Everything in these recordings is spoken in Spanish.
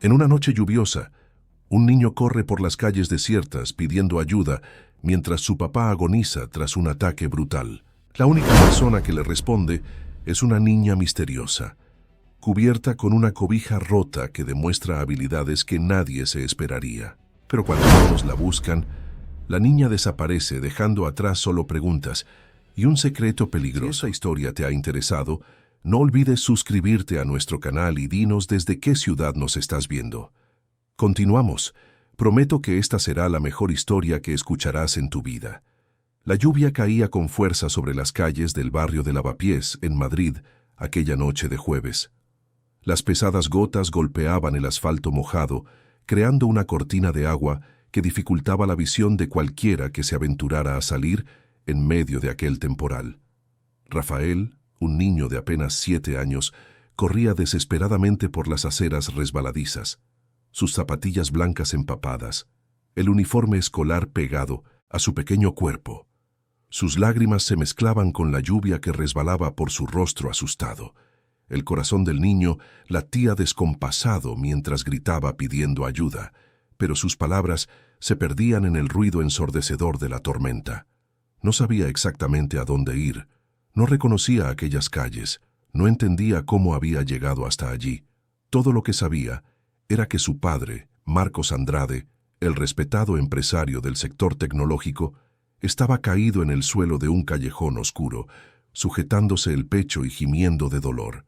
En una noche lluviosa, un niño corre por las calles desiertas pidiendo ayuda mientras su papá agoniza tras un ataque brutal. La única persona que le responde es una niña misteriosa, cubierta con una cobija rota que demuestra habilidades que nadie se esperaría. Pero cuando todos la buscan, la niña desaparece dejando atrás solo preguntas y un secreto peligroso. Si esa historia te ha interesado, no olvides suscribirte a nuestro canal y dinos desde qué ciudad nos estás viendo. Continuamos. Prometo que esta será la mejor historia que escucharás en tu vida. La lluvia caía con fuerza sobre las calles del barrio de Lavapiés, en Madrid, aquella noche de jueves. Las pesadas gotas golpeaban el asfalto mojado, creando una cortina de agua que dificultaba la visión de cualquiera que se aventurara a salir en medio de aquel temporal. Rafael, un niño de apenas 7 años, corría desesperadamente por las aceras resbaladizas, sus zapatillas blancas empapadas, el uniforme escolar pegado a su pequeño cuerpo. Sus lágrimas se mezclaban con la lluvia que resbalaba por su rostro asustado. El corazón del niño latía descompasado mientras gritaba pidiendo ayuda, pero sus palabras se perdían en el ruido ensordecedor de la tormenta. No sabía exactamente a dónde ir, no reconocía aquellas calles, no entendía cómo había llegado hasta allí. Todo lo que sabía era que su padre, Marcos Andrade, el respetado empresario del sector tecnológico, estaba caído en el suelo de un callejón oscuro, sujetándose el pecho y gimiendo de dolor.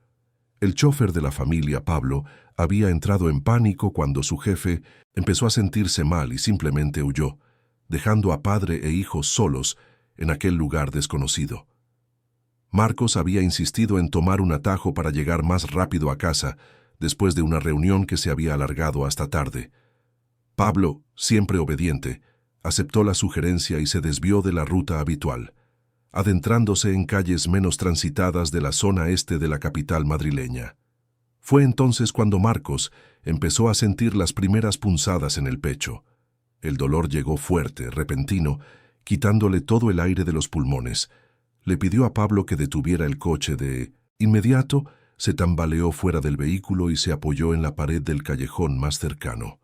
El chófer de la familia, Pablo, había entrado en pánico cuando su jefe empezó a sentirse mal y simplemente huyó, dejando a padre e hijo solos en aquel lugar desconocido. Marcos había insistido en tomar un atajo para llegar más rápido a casa, después de una reunión que se había alargado hasta tarde. Pablo, siempre obediente, aceptó la sugerencia y se desvió de la ruta habitual, adentrándose en calles menos transitadas de la zona este de la capital madrileña. Fue entonces cuando Marcos empezó a sentir las primeras punzadas en el pecho. El dolor llegó fuerte, repentino, quitándole todo el aire de los pulmones. Le pidió a Pablo que detuviera el coche. De inmediato, se tambaleó fuera del vehículo y se apoyó en la pared del callejón más cercano.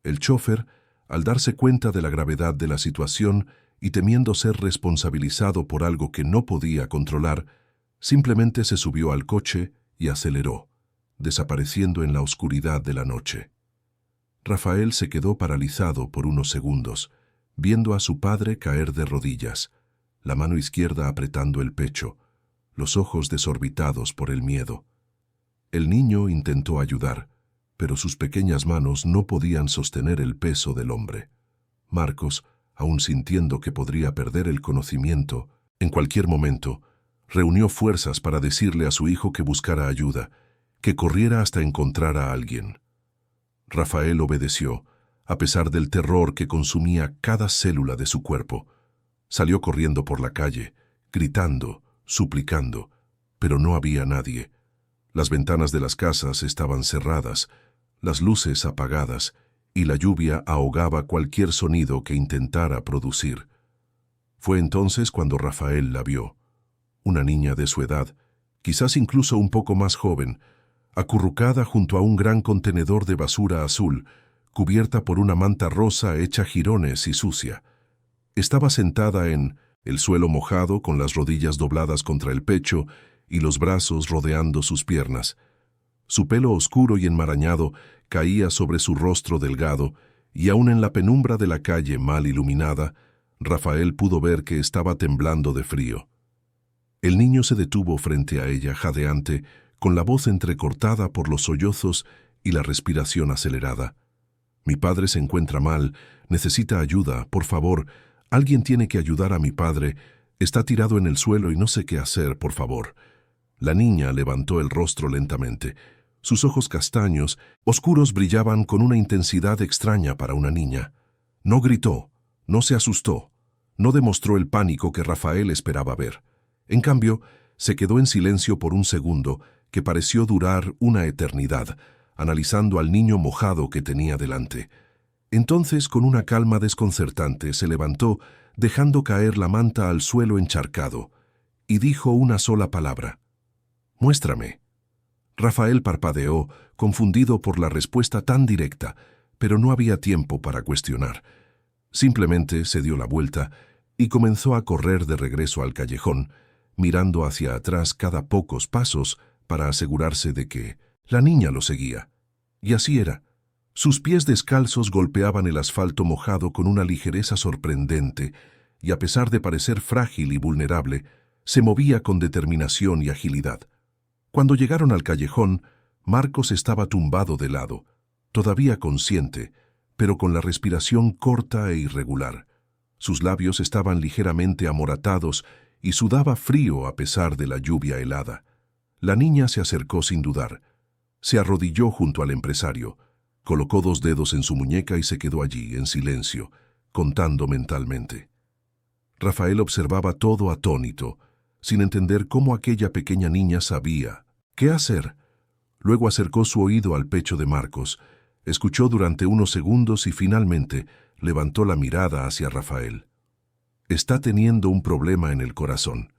El chófer, al darse cuenta de la gravedad de la situación y temiendo ser responsabilizado por algo que no podía controlar, simplemente se subió al coche y aceleró, desapareciendo en la oscuridad de la noche. Rafael se quedó paralizado por unos segundos, viendo a su padre caer de rodillas, la mano izquierda apretando el pecho, los ojos desorbitados por el miedo. El niño intentó ayudar, pero sus pequeñas manos no podían sostener el peso del hombre. Marcos, aún sintiendo que podría perder el conocimiento en cualquier momento, reunió fuerzas para decirle a su hijo que buscara ayuda, que corriera hasta encontrar a alguien. Rafael obedeció, a pesar del terror que consumía cada célula de su cuerpo. Salió corriendo por la calle, gritando, suplicando, pero no había nadie. Las ventanas de las casas estaban cerradas, las luces apagadas, y la lluvia ahogaba cualquier sonido que intentara producir. Fue entonces cuando Rafael la vio. Una niña de su edad, quizás incluso un poco más joven, acurrucada junto a un gran contenedor de basura azul, cubierta por una manta rosa hecha jirones y sucia. Estaba sentada en el suelo mojado con las rodillas dobladas contra el pecho y los brazos rodeando sus piernas. Su pelo oscuro y enmarañado caía sobre su rostro delgado y aún en la penumbra de la calle mal iluminada, Rafael pudo ver que estaba temblando de frío. El niño se detuvo frente a ella, jadeante, con la voz entrecortada por los sollozos y la respiración acelerada. «Mi padre se encuentra mal, necesita ayuda, por favor. Alguien tiene que ayudar a mi padre. Está tirado en el suelo y no sé qué hacer, por favor». La niña levantó el rostro lentamente. Sus ojos castaños, oscuros, brillaban con una intensidad extraña para una niña. No gritó, no se asustó, no demostró el pánico que Rafael esperaba ver. En cambio, se quedó en silencio por un segundo, que pareció durar una eternidad, analizando al niño mojado que tenía delante. Entonces, con una calma desconcertante, se levantó, dejando caer la manta al suelo encharcado, y dijo una sola palabra: «Muéstrame». Rafael parpadeó, confundido por la respuesta tan directa, pero no había tiempo para cuestionar. Simplemente se dio la vuelta y comenzó a correr de regreso al callejón, mirando hacia atrás cada pocos pasos para asegurarse de que la niña lo seguía. Y así era. Sus pies descalzos golpeaban el asfalto mojado con una ligereza sorprendente, y a pesar de parecer frágil y vulnerable, se movía con determinación y agilidad. Cuando llegaron al callejón, Marcos estaba tumbado de lado, todavía consciente, pero con la respiración corta e irregular. Sus labios estaban ligeramente amoratados y sudaba frío a pesar de la lluvia helada. La niña se acercó sin dudar. Se arrodilló junto al empresario, colocó 2 dedos en su muñeca y se quedó allí, en silencio, contando mentalmente. Rafael observaba todo atónito, sin entender cómo aquella pequeña niña sabía qué hacer. Luego acercó su oído al pecho de Marcos, escuchó durante unos segundos y finalmente levantó la mirada hacia Rafael. Está teniendo un problema en el corazón.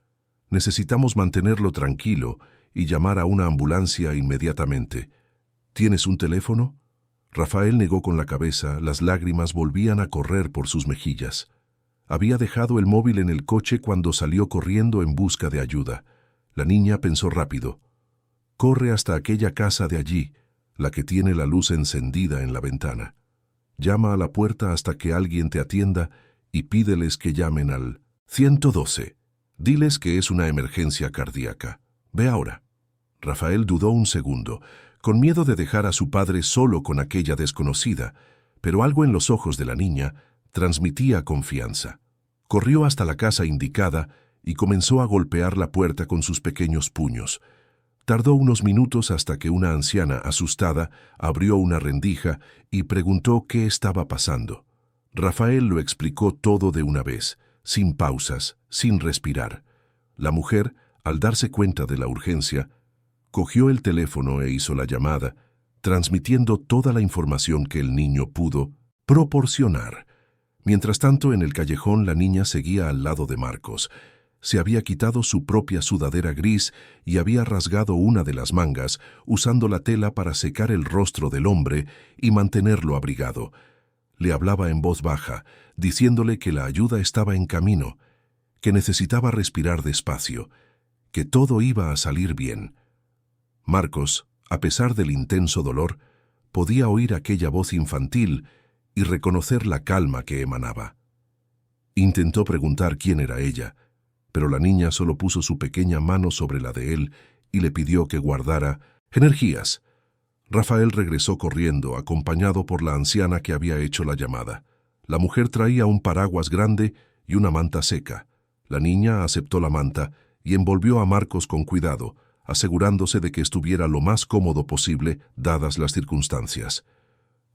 Necesitamos mantenerlo tranquilo y llamar a una ambulancia inmediatamente. ¿Tienes un teléfono? Rafael negó con la cabeza, las lágrimas volvían a correr por sus mejillas. Había dejado el móvil en el coche cuando salió corriendo en busca de ayuda. La niña pensó rápido. Corre hasta aquella casa de allí, la que tiene la luz encendida en la ventana. Llama a la puerta hasta que alguien te atienda y pídeles que llamen al 112. Diles que es una emergencia cardíaca. Ve ahora. Rafael dudó un segundo, con miedo de dejar a su padre solo con aquella desconocida, pero algo en los ojos de la niña transmitía confianza. Corrió hasta la casa indicada y comenzó a golpear la puerta con sus pequeños puños. Tardó unos minutos hasta que una anciana, asustada, abrió una rendija y preguntó qué estaba pasando. Rafael lo explicó todo de una vez, sin pausas, sin respirar. La mujer, al darse cuenta de la urgencia, cogió el teléfono e hizo la llamada, transmitiendo toda la información que el niño pudo proporcionar. Mientras tanto, en el callejón la niña seguía al lado de Marcos. Se había quitado su propia sudadera gris y había rasgado una de las mangas, usando la tela para secar el rostro del hombre y mantenerlo abrigado. Le hablaba en voz baja, diciéndole que la ayuda estaba en camino, que necesitaba respirar despacio, que todo iba a salir bien. Marcos, a pesar del intenso dolor, podía oír aquella voz infantil y reconocer la calma que emanaba. Intentó preguntar quién era ella, pero la niña solo puso su pequeña mano sobre la de él y le pidió que guardara energías. Rafael regresó corriendo, acompañado por la anciana que había hecho la llamada. La mujer traía un paraguas grande y una manta seca. La niña aceptó la manta y envolvió a Marcos con cuidado, asegurándose de que estuviera lo más cómodo posible, dadas las circunstancias.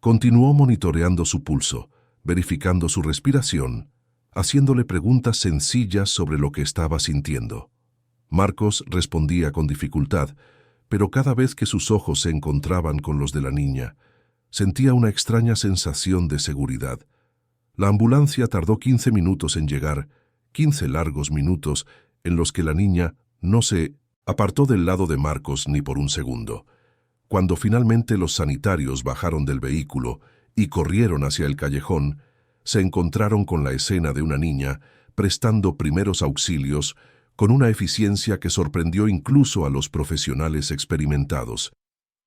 Continuó monitoreando su pulso, verificando su respiración, haciéndole preguntas sencillas sobre lo que estaba sintiendo. Marcos respondía con dificultad, pero cada vez que sus ojos se encontraban con los de la niña, sentía una extraña sensación de seguridad. La ambulancia tardó 15 minutos en llegar, 15 largos minutos en los que la niña no se apartó del lado de Marcos ni por un segundo. Cuando finalmente los sanitarios bajaron del vehículo y corrieron hacia el callejón, se encontraron con la escena de una niña prestando primeros auxilios con una eficiencia que sorprendió incluso a los profesionales experimentados.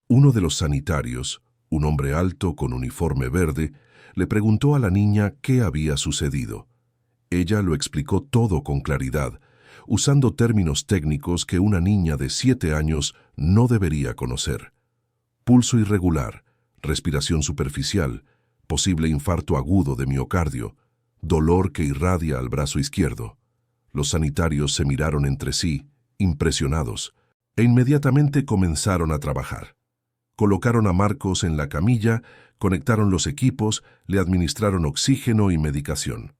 Uno de los sanitarios, un hombre alto con uniforme verde, le preguntó a la niña qué había sucedido. Ella lo explicó todo con claridad, usando términos técnicos que una niña de 7 años no debería conocer. Pulso irregular, respiración superficial, posible infarto agudo de miocardio, dolor que irradia al brazo izquierdo. Los sanitarios se miraron entre sí, impresionados, e inmediatamente comenzaron a trabajar. Colocaron a Marcos en la camilla, conectaron los equipos, le administraron oxígeno y medicación.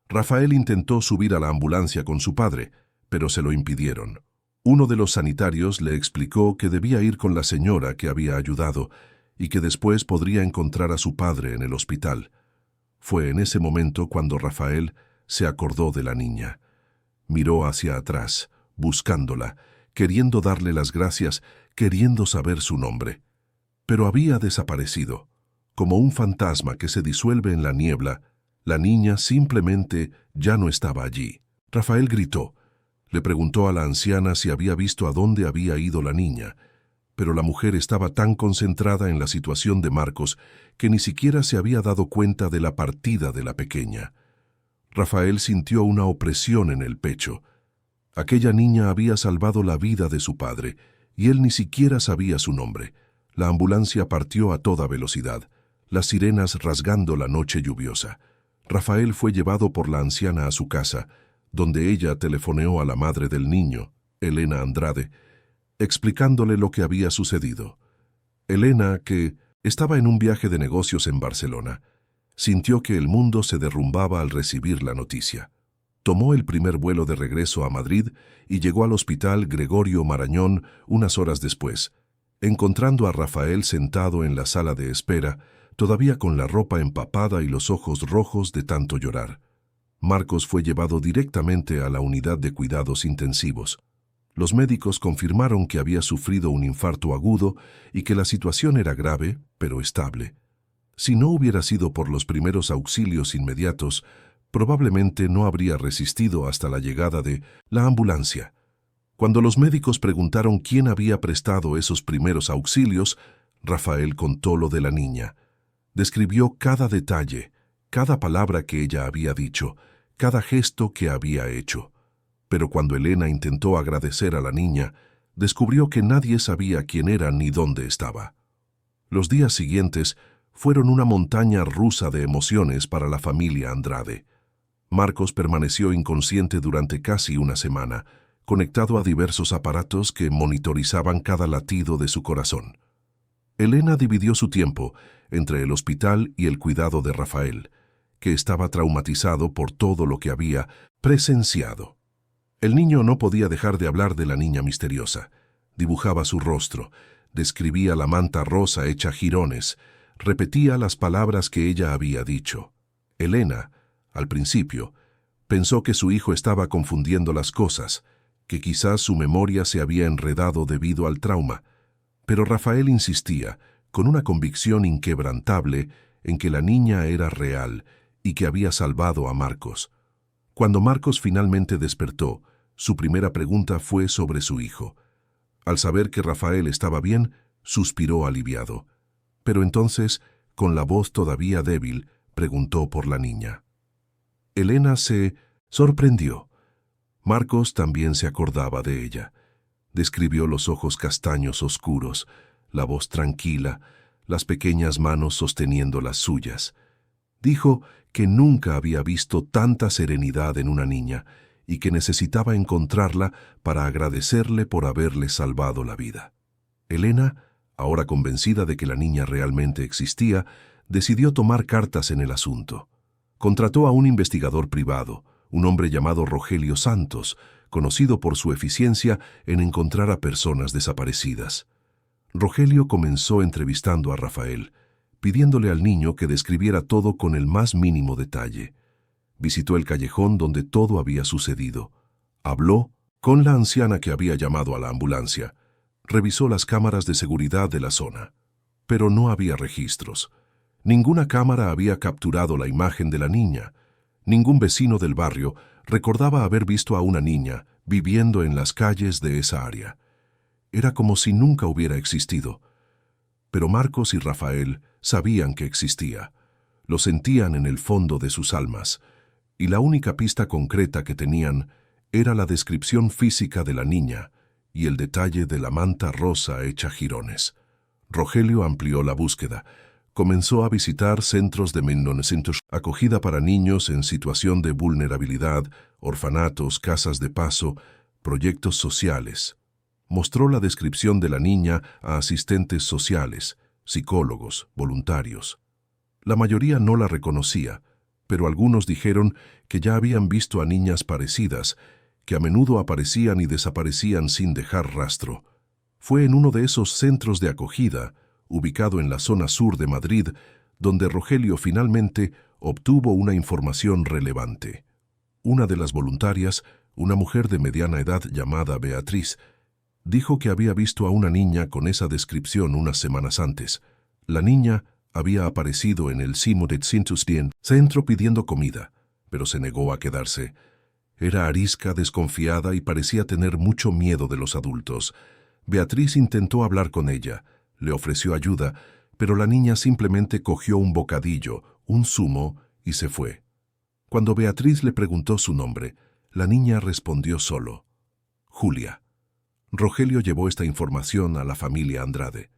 Rafael intentó subir a la ambulancia con su padre, pero se lo impidieron. Uno de los sanitarios le explicó que debía ir con la señora que había ayudado y que después podría encontrar a su padre en el hospital. Fue en ese momento cuando Rafael se acordó de la niña. Miró hacia atrás, buscándola, queriendo darle las gracias, queriendo saber su nombre. Pero había desaparecido. Como un fantasma que se disuelve en la niebla, la niña simplemente ya no estaba allí. Rafael gritó. Le preguntó a la anciana si había visto a dónde había ido la niña, pero la mujer estaba tan concentrada en la situación de Marcos que ni siquiera se había dado cuenta de la partida de la pequeña. Rafael sintió una opresión en el pecho. Aquella niña había salvado la vida de su padre, y él ni siquiera sabía su nombre. La ambulancia partió a toda velocidad, las sirenas rasgando la noche lluviosa. Rafael fue llevado por la anciana a su casa, donde ella telefoneó a la madre del niño, Elena Andrade, explicándole lo que había sucedido. Elena, que estaba en un viaje de negocios en Barcelona, sintió que el mundo se derrumbaba al recibir la noticia. Tomó el primer vuelo de regreso a Madrid y llegó al hospital Gregorio Marañón unas horas después, encontrando a Rafael sentado en la sala de espera, todavía con la ropa empapada y los ojos rojos de tanto llorar. Marcos fue llevado directamente a la unidad de cuidados intensivos. Los médicos confirmaron que había sufrido un infarto agudo y que la situación era grave, pero estable. Si no hubiera sido por los primeros auxilios inmediatos, probablemente no habría resistido hasta la llegada de la ambulancia. Cuando los médicos preguntaron quién había prestado esos primeros auxilios, Rafael contó lo de la niña. Describió cada detalle, cada palabra que ella había dicho, cada gesto que había hecho. Pero cuando Elena intentó agradecer a la niña, descubrió que nadie sabía quién era ni dónde estaba. Los días siguientes fueron una montaña rusa de emociones para la familia Andrade. Marcos permaneció inconsciente durante casi una semana, conectado a diversos aparatos que monitorizaban cada latido de su corazón. Elena dividió su tiempo entre el hospital y el cuidado de Rafael, que estaba traumatizado por todo lo que había presenciado. El niño no podía dejar de hablar de la niña misteriosa. Dibujaba su rostro, describía la manta rosa hecha jirones, repetía las palabras que ella había dicho. Elena, al principio, pensó que su hijo estaba confundiendo las cosas, que quizás su memoria se había enredado debido al trauma, pero Rafael insistía, con una convicción inquebrantable, en que la niña era real y que había salvado a Marcos. Cuando Marcos finalmente despertó, su primera pregunta fue sobre su hijo. Al saber que Rafael estaba bien, suspiró aliviado. Pero entonces, con la voz todavía débil, preguntó por la niña. Elena se sorprendió. Marcos también se acordaba de ella. Describió los ojos castaños oscuros, la voz tranquila, las pequeñas manos sosteniendo las suyas. Dijo que nunca había visto tanta serenidad en una niña y que necesitaba encontrarla para agradecerle por haberle salvado la vida. Elena, ahora convencida de que la niña realmente existía, decidió tomar cartas en el asunto. Contrató a un investigador privado, un hombre llamado Rogelio Santos, conocido por su eficiencia en encontrar a personas desaparecidas. Rogelio comenzó entrevistando a Rafael, pidiéndole al niño que describiera todo con el más mínimo detalle. Visitó el callejón donde todo había sucedido. Habló con la anciana que había llamado a la ambulancia. Revisó las cámaras de seguridad de la zona. Pero no había registros. Ninguna cámara había capturado la imagen de la niña. Ningún vecino del barrio recordaba haber visto a una niña viviendo en las calles de esa área. Era como si nunca hubiera existido. Pero Marcos y Rafael sabían que existía. Lo sentían en el fondo de sus almas, y la única pista concreta que tenían era la descripción física de la niña y el detalle de la manta rosa hecha jirones. Rogelio amplió la búsqueda. Comenzó a visitar centros de acogida para niños en situación de vulnerabilidad, orfanatos, casas de paso, proyectos sociales. Mostró la descripción de la niña a asistentes sociales, psicólogos, voluntarios. La mayoría no la reconocía, pero algunos dijeron que ya habían visto a niñas parecidas, que a menudo aparecían y desaparecían sin dejar rastro. Fue en uno de esos centros de acogida, ubicado en la zona sur de Madrid, donde Rogelio finalmente obtuvo una información relevante. Una de las voluntarias, una mujer de mediana edad llamada Beatriz, Dijo que había visto a una niña con esa descripción unas semanas antes. La niña había aparecido en el Simuret centro pidiendo comida, pero se negó a quedarse. Era arisca, desconfiada y parecía tener mucho miedo de los adultos. Beatriz intentó hablar con ella, le ofreció ayuda, pero la niña simplemente cogió un bocadillo, un zumo, y se fue. Cuando Beatriz le preguntó su nombre, la niña respondió solo: Julia. Rogelio llevó esta información a la familia Andrade.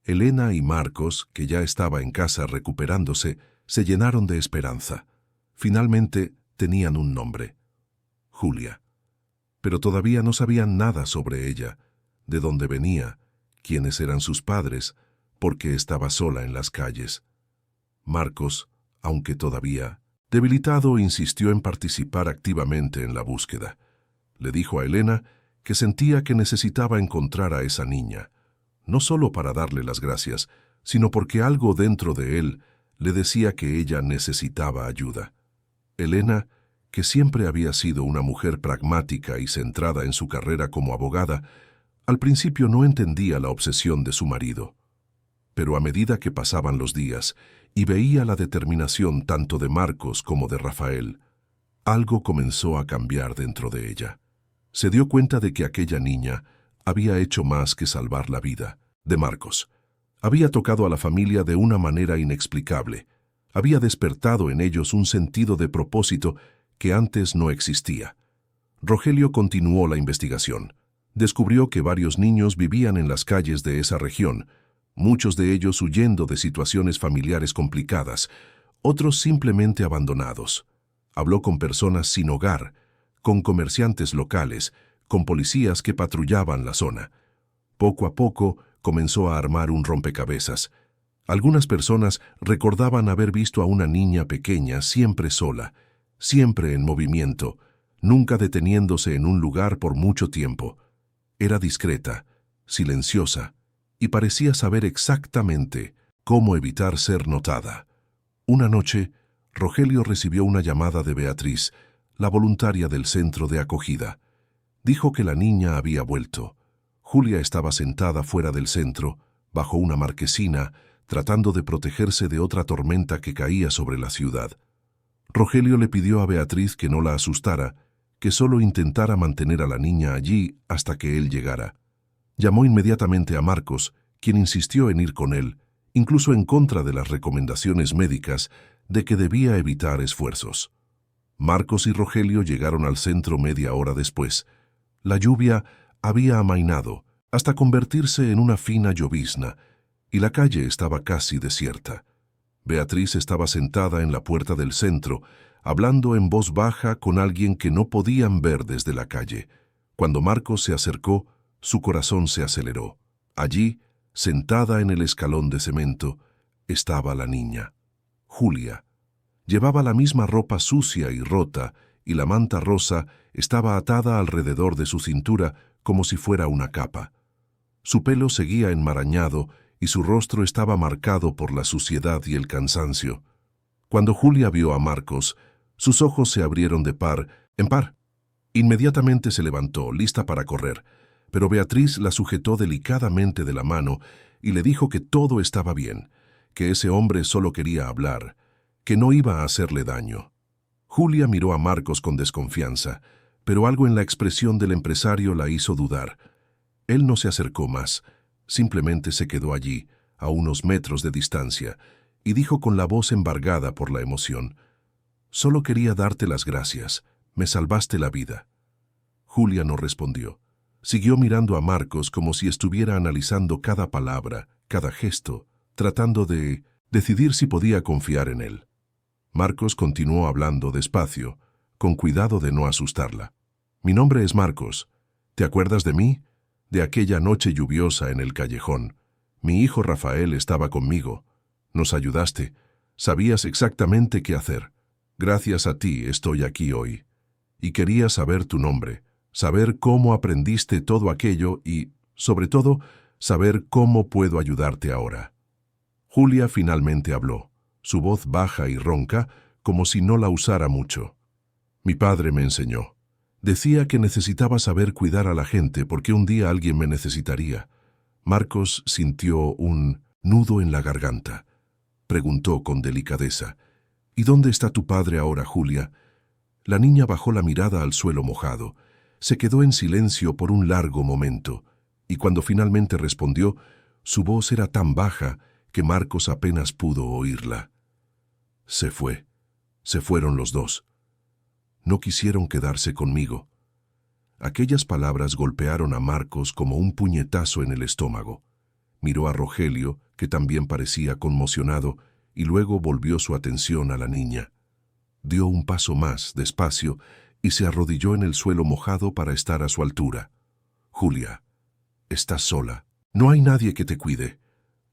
Elena y Marcos, que ya estaba en casa recuperándose, se llenaron de esperanza. Finalmente tenían un nombre: Julia. Pero todavía no sabían nada sobre ella, de dónde venía, quiénes eran sus padres, por qué estaba sola en las calles. Marcos, aunque todavía debilitado, insistió en participar activamente en la búsqueda. Le dijo a Elena que sentía que necesitaba encontrar a esa niña, no solo para darle las gracias, sino porque algo dentro de él le decía que ella necesitaba ayuda. Elena, que siempre había sido una mujer pragmática y centrada en su carrera como abogada, al principio no entendía la obsesión de su marido. Pero a medida que pasaban los días y veía la determinación tanto de Marcos como de Rafael, algo comenzó a cambiar dentro de ella. Se dio cuenta de que aquella niña había hecho más que salvar la vida de Marcos. Había tocado a la familia de una manera inexplicable. Había despertado en ellos un sentido de propósito que antes no existía. Rogelio continuó la investigación. Descubrió que varios niños vivían en las calles de esa región, muchos de ellos huyendo de situaciones familiares complicadas, otros simplemente abandonados. Habló con personas sin hogar, con comerciantes locales, con policías que patrullaban la zona. Poco a poco comenzó a armar un rompecabezas. Algunas personas recordaban haber visto a una niña pequeña siempre sola, siempre en movimiento, nunca deteniéndose en un lugar por mucho tiempo. Era discreta, silenciosa, y parecía saber exactamente cómo evitar ser notada. Una noche, Rogelio recibió una llamada de Beatriz, la voluntaria del centro de acogida. Dijo que la niña había vuelto. Julia estaba sentada fuera del centro, bajo una marquesina, tratando de protegerse de otra tormenta que caía sobre la ciudad. Rogelio le pidió a Beatriz que no la asustara, que solo intentara mantener a la niña allí hasta que él llegara. Llamó inmediatamente a Marcos, quien insistió en ir con él, incluso en contra de las recomendaciones médicas de que debía evitar esfuerzos. Marcos y Rogelio llegaron al centro media hora después. La lluvia había amainado hasta convertirse en una fina llovizna, y la calle estaba casi desierta. Beatriz estaba sentada en la puerta del centro, hablando en voz baja con alguien que no podían ver desde la calle. Cuando Marcos se acercó, su corazón se aceleró. Allí, sentada en el escalón de cemento, estaba la niña, Julia. Llevaba la misma ropa sucia y rota, y la manta rosa estaba atada alrededor de su cintura como si fuera una capa. Su pelo seguía enmarañado y su rostro estaba marcado por la suciedad y el cansancio. Cuando Julia vio a Marcos, sus ojos se abrieron de par en par. Inmediatamente se levantó, lista para correr, pero Beatriz la sujetó delicadamente de la mano y le dijo que todo estaba bien, que ese hombre solo quería hablar, que no iba a hacerle daño. Julia miró a Marcos con desconfianza, pero algo en la expresión del empresario la hizo dudar. Él no se acercó más, simplemente se quedó allí, a unos metros de distancia, y dijo con la voz embargada por la emoción: «Solo quería darte las gracias, me salvaste la vida». Julia no respondió. Siguió mirando a Marcos como si estuviera analizando cada palabra, cada gesto, tratando de decidir si podía confiar en él. Marcos continuó hablando despacio, con cuidado de no asustarla. «Mi nombre es Marcos. ¿Te acuerdas de mí? De aquella noche lluviosa en el callejón. Mi hijo Rafael estaba conmigo. Nos ayudaste. Sabías exactamente qué hacer. Gracias a ti estoy aquí hoy. Y quería saber tu nombre, saber cómo aprendiste todo aquello y, sobre todo, saber cómo puedo ayudarte ahora». Julia finalmente habló, su voz baja y ronca, como si no la usara mucho. «Mi padre me enseñó. Decía que necesitaba saber cuidar a la gente porque un día alguien me necesitaría. Marcos sintió un nudo en la garganta. Preguntó con delicadeza: «¿Y dónde está tu padre ahora, Julia?». La niña bajó la mirada al suelo mojado. Se quedó en silencio por un largo momento, y cuando finalmente respondió, su voz era tan baja que Marcos apenas pudo oírla. Se fue. Se fueron los dos. No quisieron quedarse conmigo. Aquellas palabras golpearon a Marcos como un puñetazo en el estómago. Miró a Rogelio, que también parecía conmocionado, y luego volvió su atención a la niña. Dio un paso más, despacio, y se arrodilló en el suelo mojado para estar a su altura. «Julia, estás sola. No hay nadie que te cuide».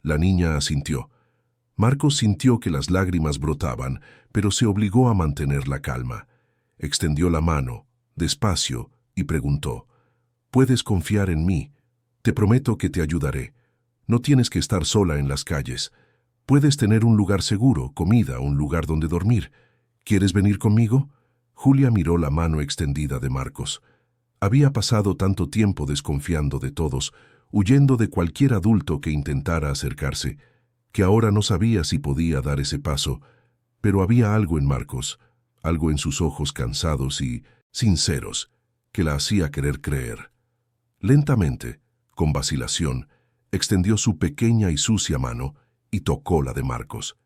La niña asintió. Marcos sintió que las lágrimas brotaban, pero se obligó a mantener la calma. Extendió la mano, despacio, y preguntó: «¿Puedes confiar en mí? Te prometo que te ayudaré. No tienes que estar sola en las calles. Puedes tener un lugar seguro, comida, un lugar donde dormir. ¿Quieres venir conmigo?». Julia miró la mano extendida de Marcos. Había pasado tanto tiempo desconfiando de todos, huyendo de cualquier adulto que intentara acercarse, que ahora no sabía si podía dar ese paso, pero había algo en Marcos, algo en sus ojos cansados y sinceros, que la hacía querer creer. Lentamente, con vacilación, extendió su pequeña y sucia mano y tocó la de Marcos.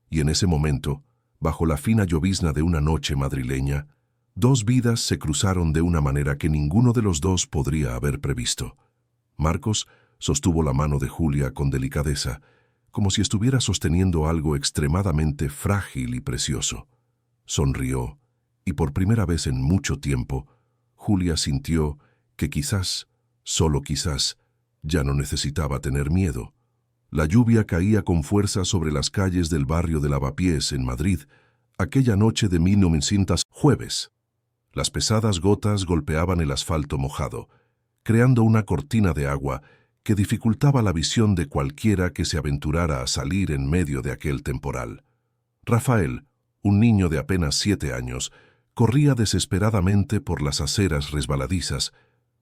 Y en ese momento, bajo la fina llovizna de una noche madrileña, dos vidas se cruzaron de una manera que ninguno de los dos podría haber previsto. Marcos sostuvo la mano de Julia con delicadeza, como si estuviera sosteniendo algo extremadamente frágil y precioso. Sonrió, y por primera vez en mucho tiempo, Julia sintió que quizás, solo quizás, ya no necesitaba tener miedo. La lluvia caía con fuerza sobre las calles del barrio de Lavapiés, en Madrid, aquella noche de 1900 jueves. Las pesadas gotas golpeaban el asfalto mojado, creando una cortina de agua que dificultaba la visión de cualquiera que se aventurara a salir en medio de aquel temporal. Rafael, un niño de apenas 7 años, corría desesperadamente por las aceras resbaladizas,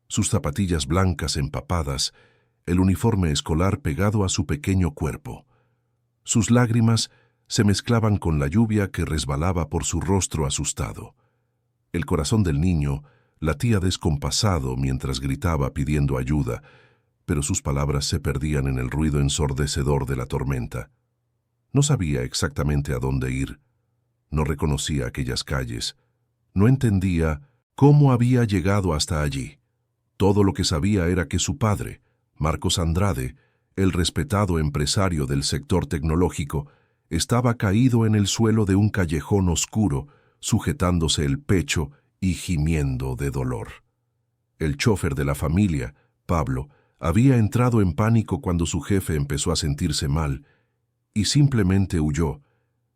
sus zapatillas blancas empapadas, el uniforme escolar pegado a su pequeño cuerpo. Sus lágrimas se mezclaban con la lluvia que resbalaba por su rostro asustado. El corazón del niño latía descompasado mientras gritaba pidiendo ayuda, pero sus palabras se perdían en el ruido ensordecedor de la tormenta. No sabía exactamente a dónde ir. No reconocía aquellas calles. No entendía cómo había llegado hasta allí. Todo lo que sabía era que su padre, Marcos Andrade, el respetado empresario del sector tecnológico, estaba caído en el suelo de un callejón oscuro, sujetándose el pecho y gimiendo de dolor. El chofer de la familia, Pablo, había entrado en pánico cuando su jefe empezó a sentirse mal y simplemente huyó,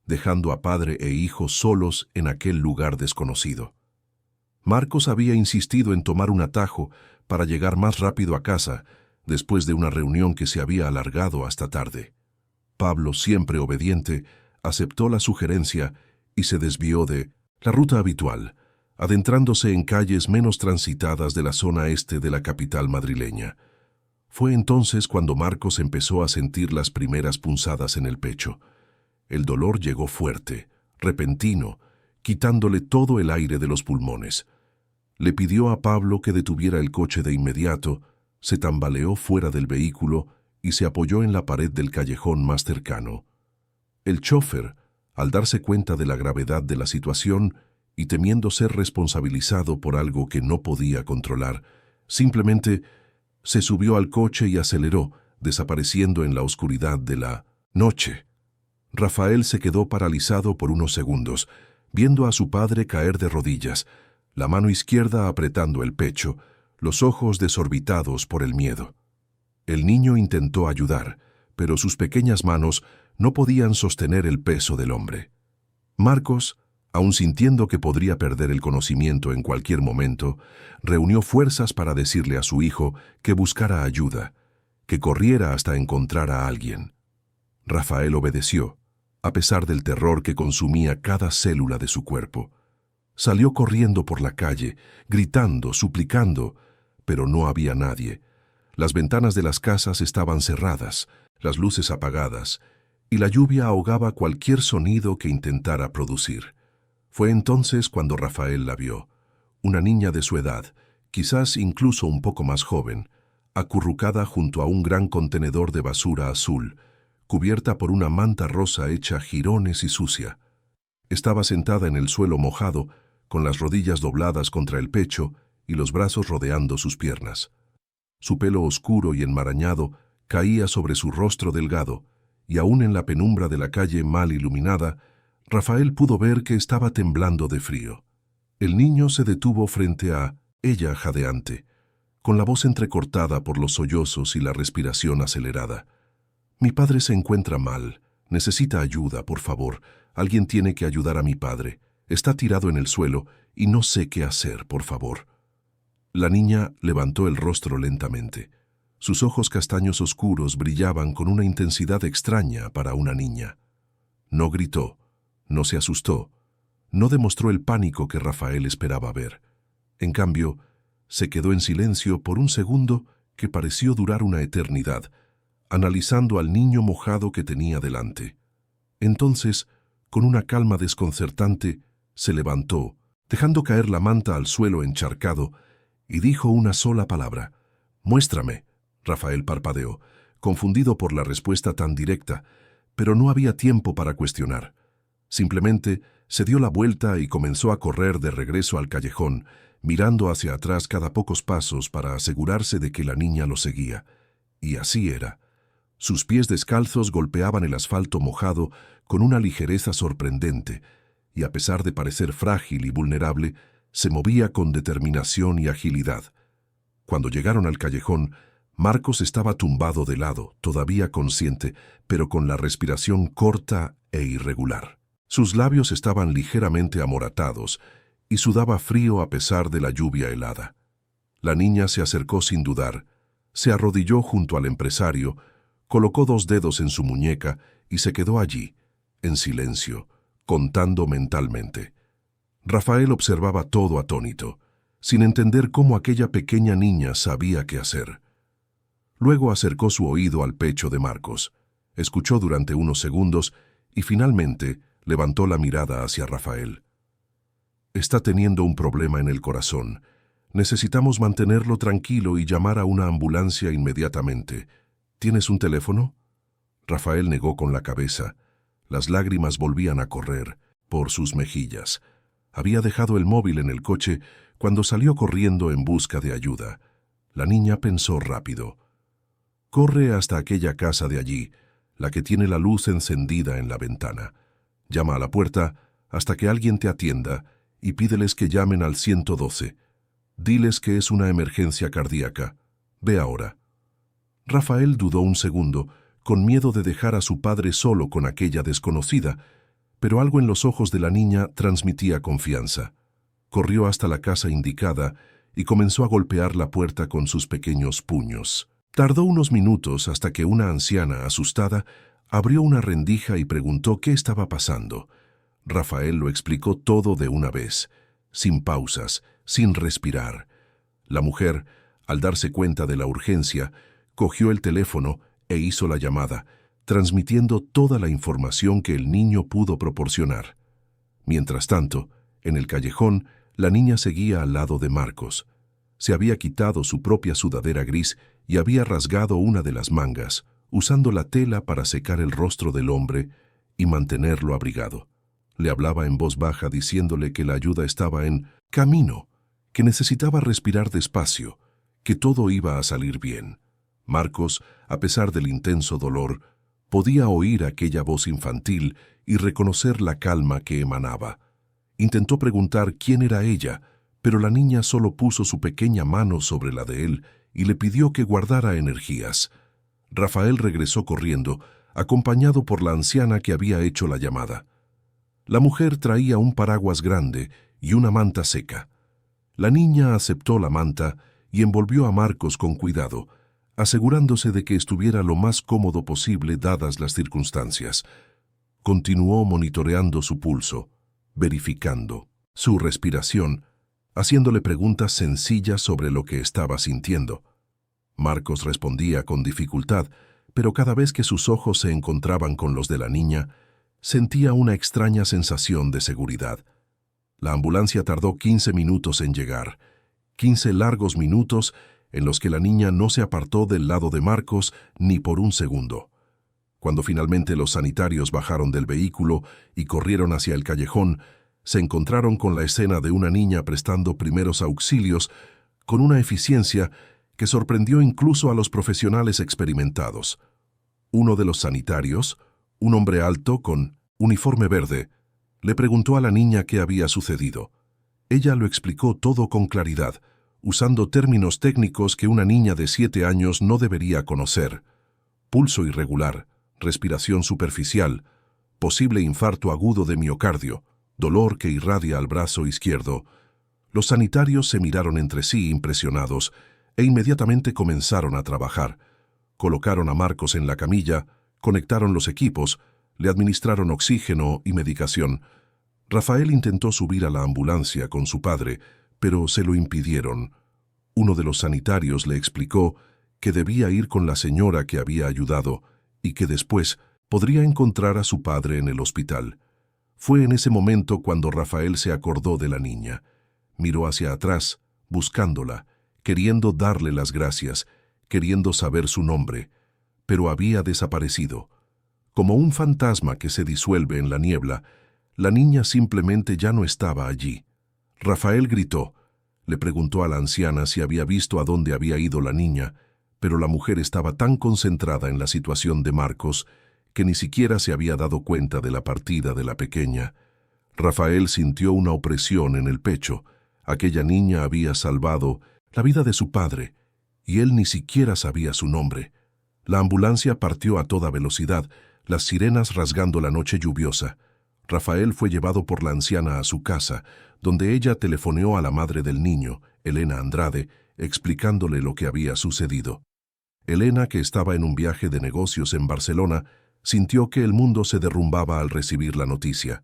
dejando a padre e hijo solos en aquel lugar desconocido. Marcos había insistido en tomar un atajo para llegar más rápido a casa, después de una reunión que se había alargado hasta tarde. Pablo, siempre obediente, aceptó la sugerencia y se desvió de la ruta habitual, adentrándose en calles menos transitadas de la zona este de la capital madrileña. Fue entonces cuando Marcos empezó a sentir las primeras punzadas en el pecho. El dolor llegó fuerte, repentino, quitándole todo el aire de los pulmones. Le pidió a Pablo que detuviera el coche de inmediato, se tambaleó fuera del vehículo y se apoyó en la pared del callejón más cercano. El chófer, al darse cuenta de la gravedad de la situación y temiendo ser responsabilizado por algo que no podía controlar, simplemente se subió al coche y aceleró, desapareciendo en la oscuridad de la noche. Rafael se quedó paralizado por unos segundos, viendo a su padre caer de rodillas, la mano izquierda apretando el pecho, los ojos desorbitados por el miedo. El niño intentó ayudar, pero sus pequeñas manos no podían sostener el peso del hombre. Marcos, aun sintiendo que podría perder el conocimiento en cualquier momento, reunió fuerzas para decirle a su hijo que buscara ayuda, que corriera hasta encontrar a alguien. Rafael obedeció, a pesar del terror que consumía cada célula de su cuerpo. Salió corriendo por la calle, gritando, suplicando, pero no había nadie. Las ventanas de las casas estaban cerradas, las luces apagadas, y la lluvia ahogaba cualquier sonido que intentara producir. Fue entonces cuando Rafael la vio, una niña de su edad, quizás incluso un poco más joven, acurrucada junto a un gran contenedor de basura azul, cubierta por una manta rosa hecha jirones y sucia. Estaba sentada en el suelo mojado, con las rodillas dobladas contra el pecho y los brazos rodeando sus piernas. Su pelo oscuro y enmarañado caía sobre su rostro delgado, y aún en la penumbra de la calle mal iluminada, Rafael pudo ver que estaba temblando de frío. El niño se detuvo frente a ella jadeante, con la voz entrecortada por los sollozos y la respiración acelerada. «Mi padre se encuentra mal. Necesita ayuda, por favor. Alguien tiene que ayudar a mi padre. Está tirado en el suelo y no sé qué hacer, por favor». La niña levantó el rostro lentamente. Sus ojos castaños oscuros brillaban con una intensidad extraña para una niña. No gritó, no se asustó, no demostró el pánico que Rafael esperaba ver. En cambio, se quedó en silencio por un segundo que pareció durar una eternidad, analizando al niño mojado que tenía delante. Entonces, con una calma desconcertante, se levantó, dejando caer la manta al suelo encharcado, y dijo una sola palabra: «Muéstrame». Rafael parpadeó, confundido por la respuesta tan directa, pero no había tiempo para cuestionar. Simplemente se dio la vuelta y comenzó a correr de regreso al callejón, mirando hacia atrás cada pocos pasos para asegurarse de que la niña lo seguía. Y así era. Sus pies descalzos golpeaban el asfalto mojado con una ligereza sorprendente, y a pesar de parecer frágil y vulnerable, se movía con determinación y agilidad. Cuando llegaron al callejón, Marcos estaba tumbado de lado, todavía consciente, pero con la respiración corta e irregular. Sus labios estaban ligeramente amoratados y sudaba frío a pesar de la lluvia helada. La niña se acercó sin dudar, se arrodilló junto al empresario, colocó 2 dedos en su muñeca y se quedó allí, en silencio, contando mentalmente. Rafael observaba todo atónito, sin entender cómo aquella pequeña niña sabía qué hacer. Luego acercó su oído al pecho de Marcos, escuchó durante unos segundos y finalmente levantó la mirada hacia Rafael. «Está teniendo un problema en el corazón. Necesitamos mantenerlo tranquilo y llamar a una ambulancia inmediatamente. ¿Tienes un teléfono?» Rafael negó con la cabeza. Las lágrimas volvían a correr por sus mejillas. Había dejado el móvil en el coche cuando salió corriendo en busca de ayuda. La niña pensó rápido. «Corre hasta aquella casa de allí, la que tiene la luz encendida en la ventana. Llama a la puerta hasta que alguien te atienda y pídeles que llamen al 112. Diles que es una emergencia cardíaca. Ve ahora». Rafael dudó un segundo, con miedo de dejar a su padre solo con aquella desconocida, pero algo en los ojos de la niña transmitía confianza. Corrió hasta la casa indicada y comenzó a golpear la puerta con sus pequeños puños. Tardó unos minutos hasta que una anciana, asustada, abrió una rendija y preguntó qué estaba pasando. Rafael lo explicó todo de una vez, sin pausas, sin respirar. La mujer, al darse cuenta de la urgencia, cogió el teléfono e hizo la llamada, transmitiendo toda la información que el niño pudo proporcionar. Mientras tanto, en el callejón, la niña seguía al lado de Marcos. Se había quitado su propia sudadera gris y había rasgado una de las mangas, usando la tela para secar el rostro del hombre y mantenerlo abrigado. Le hablaba en voz baja diciéndole que la ayuda estaba en camino, que necesitaba respirar despacio, que todo iba a salir bien. Marcos, a pesar del intenso dolor, podía oír aquella voz infantil y reconocer la calma que emanaba. Intentó preguntar quién era ella, pero la niña solo puso su pequeña mano sobre la de él y le pidió que guardara energías. Rafael regresó corriendo, acompañado por la anciana que había hecho la llamada. La mujer traía un paraguas grande y una manta seca. La niña aceptó la manta y envolvió a Marcos con cuidado, asegurándose de que estuviera lo más cómodo posible dadas las circunstancias. Continuó monitoreando su pulso, verificando. su respiración, haciéndole preguntas sencillas sobre lo que estaba sintiendo. Marcos respondía con dificultad, pero cada vez que sus ojos se encontraban con los de la niña, sentía una extraña sensación de seguridad. La ambulancia tardó 15 minutos en llegar, 15 largos minutos en los que la niña no se apartó del lado de Marcos ni por un segundo. Cuando finalmente los sanitarios bajaron del vehículo y corrieron hacia el callejón, se encontraron con la escena de una niña prestando primeros auxilios con una eficiencia que sorprendió incluso a los profesionales experimentados. Uno de los sanitarios, un hombre alto con uniforme verde, le preguntó a la niña qué había sucedido. Ella lo explicó todo con claridad, usando términos técnicos que una niña de 7 años no debería conocer. Pulso irregular, respiración superficial, posible infarto agudo de miocardio, dolor que irradia al brazo izquierdo. Los sanitarios se miraron entre sí impresionados e inmediatamente comenzaron a trabajar. Colocaron a Marcos en la camilla, conectaron los equipos, le administraron oxígeno y medicación. Rafael intentó subir a la ambulancia con su padre, pero se lo impidieron. Uno de los sanitarios le explicó que debía ir con la señora que había ayudado y que después podría encontrar a su padre en el hospital. Fue en ese momento cuando Rafael se acordó de la niña. Miró hacia atrás, buscándola, queriendo darle las gracias, queriendo saber su nombre, pero había desaparecido. Como un fantasma que se disuelve en la niebla, la niña simplemente ya no estaba allí. Rafael gritó. Le preguntó a la anciana si había visto a dónde había ido la niña, pero la mujer estaba tan concentrada en la situación de Marcos que ni siquiera se había dado cuenta de la partida de la pequeña. Rafael sintió una opresión en el pecho. Aquella niña había salvado la vida de su padre, y él ni siquiera sabía su nombre. La ambulancia partió a toda velocidad, las sirenas rasgando la noche lluviosa. Rafael fue llevado por la anciana a su casa, donde ella telefoneó a la madre del niño, Elena Andrade, explicándole lo que había sucedido. Elena, que estaba en un viaje de negocios en Barcelona, sintió que el mundo se derrumbaba al recibir la noticia.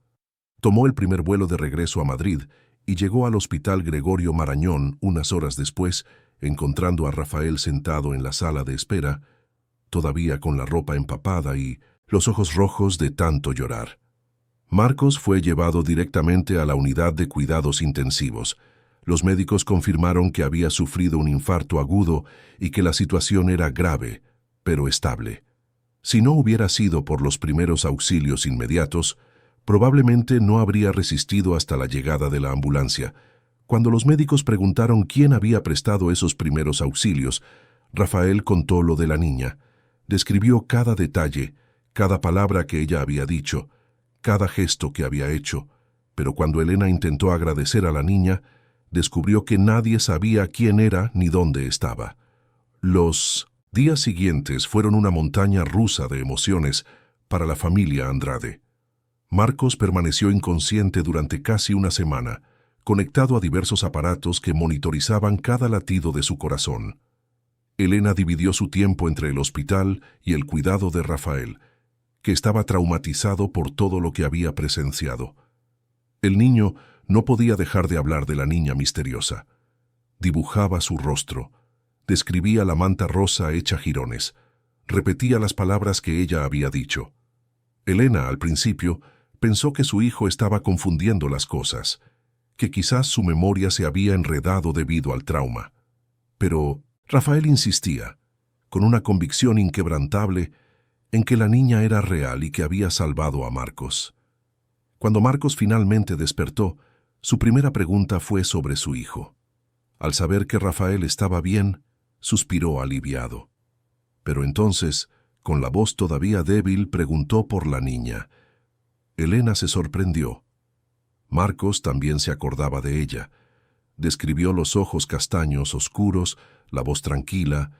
Tomó el primer vuelo de regreso a Madrid y llegó al Hospital Gregorio Marañón unas horas después, encontrando a Rafael sentado en la sala de espera, todavía con la ropa empapada y los ojos rojos de tanto llorar. Marcos fue llevado directamente a la unidad de cuidados intensivos. Los médicos confirmaron que había sufrido un infarto agudo y que la situación era grave, pero estable. Si no hubiera sido por los primeros auxilios inmediatos, probablemente no habría resistido hasta la llegada de la ambulancia. Cuando los médicos preguntaron quién había prestado esos primeros auxilios, Rafael contó lo de la niña. Describió cada detalle, cada palabra que ella había dicho, cada gesto que había hecho, pero cuando Elena intentó agradecer a la niña, descubrió que nadie sabía quién era ni dónde estaba. Los días siguientes fueron una montaña rusa de emociones para la familia Andrade. Marcos permaneció inconsciente durante casi una semana, conectado a diversos aparatos que monitorizaban cada latido de su corazón. Elena dividió su tiempo entre el hospital y el cuidado de Rafael, que estaba traumatizado por todo lo que había presenciado. El niño no podía dejar de hablar de la niña misteriosa. Dibujaba su rostro, describía la manta rosa hecha jirones, repetía las palabras que ella había dicho. Elena, al principio, pensó que su hijo estaba confundiendo las cosas, que quizás su memoria se había enredado debido al trauma. Pero Rafael insistía, con una convicción inquebrantable, en que la niña era real y que había salvado a Marcos. Cuando Marcos finalmente despertó, su primera pregunta fue sobre su hijo. Al saber que Rafael estaba bien, suspiró aliviado. Pero entonces, con la voz todavía débil, preguntó por la niña. Elena se sorprendió. Marcos también se acordaba de ella. Describió los ojos castaños oscuros, la voz tranquila,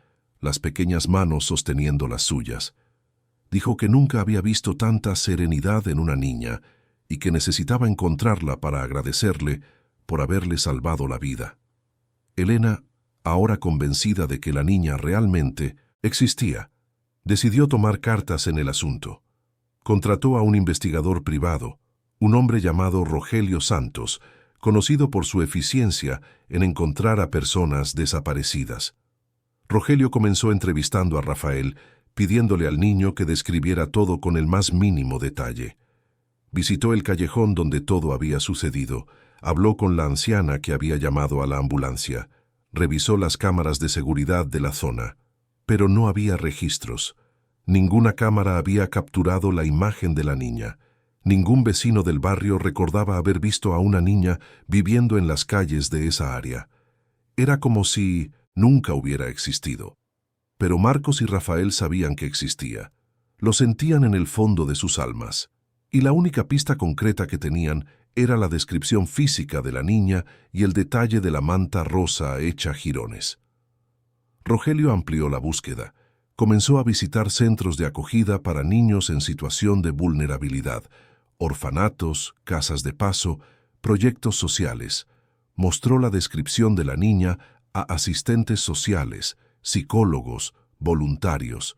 las pequeñas manos sosteniendo las suyas. Dijo que nunca había visto tanta serenidad en una niña y que necesitaba encontrarla para agradecerle por haberle salvado la vida. Elena, ahora convencida de que la niña realmente existía, decidió tomar cartas en el asunto. Contrató a un investigador privado, un hombre llamado Rogelio Santos, conocido por su eficiencia en encontrar a personas desaparecidas. Rogelio comenzó entrevistando a Rafael, pidiéndole al niño que describiera todo con el más mínimo detalle. Visitó el callejón donde todo había sucedido, habló con la anciana que había llamado a la ambulancia, revisó las cámaras de seguridad de la zona, pero no había registros. Ninguna cámara había capturado la imagen de la niña. Ningún vecino del barrio recordaba haber visto a una niña viviendo en las calles de esa área. Era como si nunca hubiera existido. Pero Marcos y Rafael sabían que existía. Lo sentían en el fondo de sus almas. Y la única pista concreta que tenían era la descripción física de la niña y el detalle de la manta rosa hecha jirones. Rogelio amplió la búsqueda. Comenzó a visitar centros de acogida para niños en situación de vulnerabilidad, orfanatos, casas de paso, proyectos sociales. Mostró la descripción de la niña a asistentes sociales, psicólogos, voluntarios.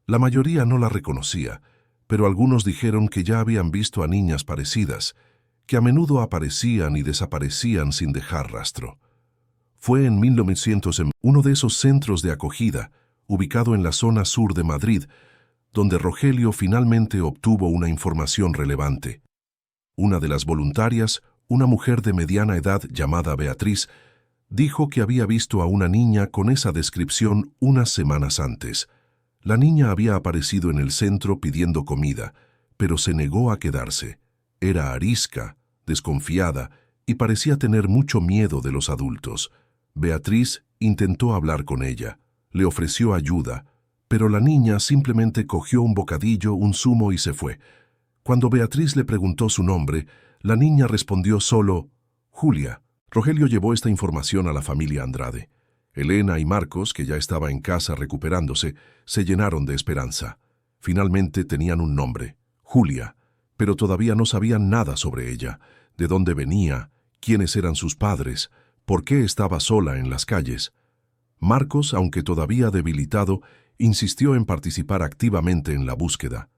La mayoría no la reconocía, pero algunos dijeron que ya habían visto a niñas parecidas, que a menudo aparecían y desaparecían sin dejar rastro. Fue en 1900 en uno de esos centros de acogida, ubicado en la zona sur de Madrid, donde Rogelio finalmente obtuvo una información relevante. Una de las voluntarias, una mujer de mediana edad llamada Beatriz, dijo que había visto a una niña con esa descripción unas semanas antes. La niña había aparecido en el centro pidiendo comida, pero se negó a quedarse. Era arisca, desconfiada y parecía tener mucho miedo de los adultos. Beatriz intentó hablar con ella, le ofreció ayuda, pero la niña simplemente cogió un bocadillo, un zumo y se fue. Cuando Beatriz le preguntó su nombre, la niña respondió solo, Julia. Rogelio llevó esta información a la familia Andrade. Elena y Marcos, que ya estaba en casa recuperándose, se llenaron de esperanza. Finalmente tenían un nombre, Julia, pero todavía no sabían nada sobre ella, de dónde venía, quiénes eran sus padres, por qué estaba sola en las calles. Marcos, aunque todavía debilitado, insistió en participar activamente en la búsqueda.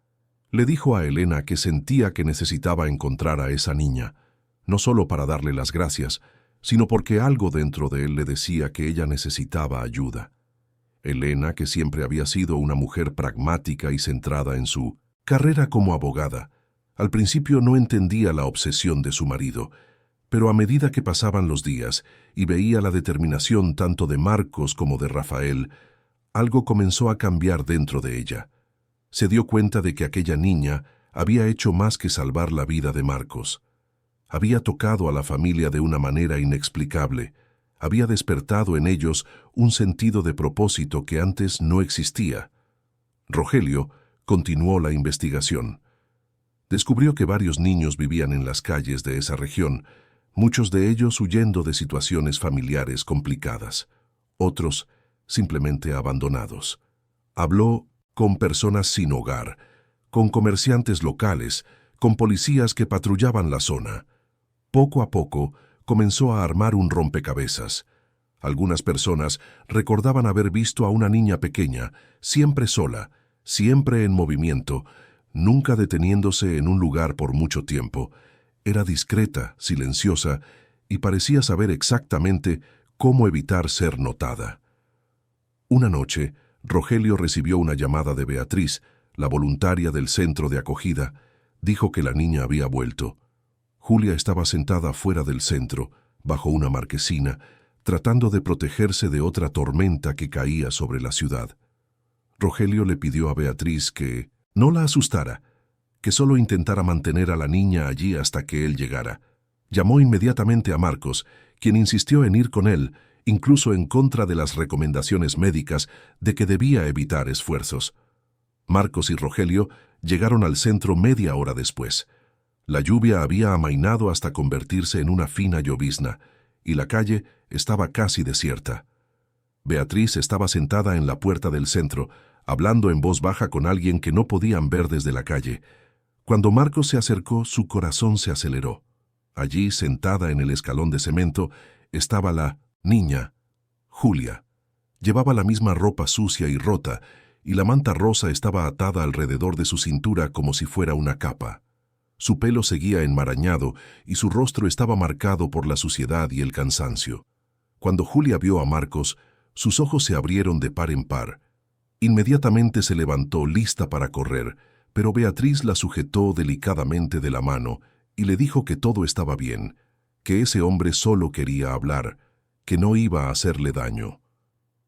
Le dijo a Elena que sentía que necesitaba encontrar a esa niña, no solo para darle las gracias, sino porque algo dentro de él le decía que ella necesitaba ayuda. Elena, que siempre había sido una mujer pragmática y centrada en su carrera como abogada, al principio no entendía la obsesión de su marido, pero a medida que pasaban los días y veía la determinación tanto de Marcos como de Rafael, algo comenzó a cambiar dentro de ella. Se dio cuenta de que aquella niña había hecho más que salvar la vida de Marcos. Había tocado a la familia de una manera inexplicable, había despertado en ellos un sentido de propósito que antes no existía. Rogelio continuó la investigación. Descubrió que varios niños vivían en las calles de esa región, muchos de ellos huyendo de situaciones familiares complicadas, otros simplemente abandonados. Habló con personas sin hogar, con comerciantes locales, con policías que patrullaban la zona. Poco a poco comenzó a armar un rompecabezas. Algunas personas recordaban haber visto a una niña pequeña, siempre sola, siempre en movimiento, nunca deteniéndose en un lugar por mucho tiempo. Era discreta, silenciosa, y parecía saber exactamente cómo evitar ser notada. Una noche, Rogelio recibió una llamada de Beatriz, la voluntaria del centro de acogida. Dijo que la niña había vuelto. Julia estaba sentada fuera del centro, bajo una marquesina, tratando de protegerse de otra tormenta que caía sobre la ciudad. Rogelio le pidió a Beatriz que no la asustara, que solo intentara mantener a la niña allí hasta que él llegara. Llamó inmediatamente a Marcos, quien insistió en ir con él, incluso en contra de las recomendaciones médicas de que debía evitar esfuerzos. Marcos y Rogelio llegaron al centro media hora después. La lluvia había amainado hasta convertirse en una fina llovizna, y la calle estaba casi desierta. Beatriz estaba sentada en la puerta del centro, hablando en voz baja con alguien que no podían ver desde la calle. Cuando Marcos se acercó, su corazón se aceleró. Allí, sentada en el escalón de cemento, estaba la niña, Julia. Llevaba la misma ropa sucia y rota, y la manta rosa estaba atada alrededor de su cintura como si fuera una capa. Su pelo seguía enmarañado y su rostro estaba marcado por la suciedad y el cansancio. Cuando Julia vio a Marcos, sus ojos se abrieron de par en par. Inmediatamente se levantó lista para correr, pero Beatriz la sujetó delicadamente de la mano y le dijo que todo estaba bien, que ese hombre solo quería hablar, que no iba a hacerle daño.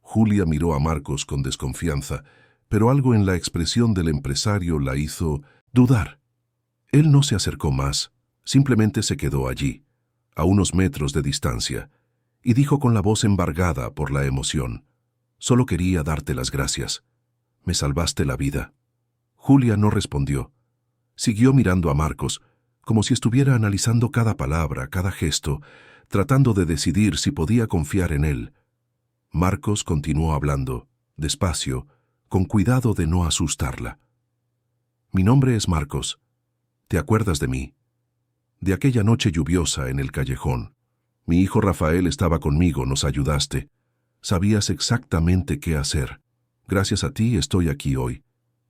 Julia miró a Marcos con desconfianza, pero algo en la expresión del empresario la hizo dudar. Él no se acercó más, simplemente se quedó allí, a unos metros de distancia, y dijo con la voz embargada por la emoción: «Solo quería darte las gracias. Me salvaste la vida». Julia no respondió. Siguió mirando a Marcos, como si estuviera analizando cada palabra, cada gesto, tratando de decidir si podía confiar en él. Marcos continuó hablando, despacio, con cuidado de no asustarla. «Mi nombre es Marcos. ¿Te acuerdas de mí? De aquella noche lluviosa en el callejón. Mi hijo Rafael estaba conmigo, nos ayudaste. Sabías exactamente qué hacer. Gracias a ti estoy aquí hoy.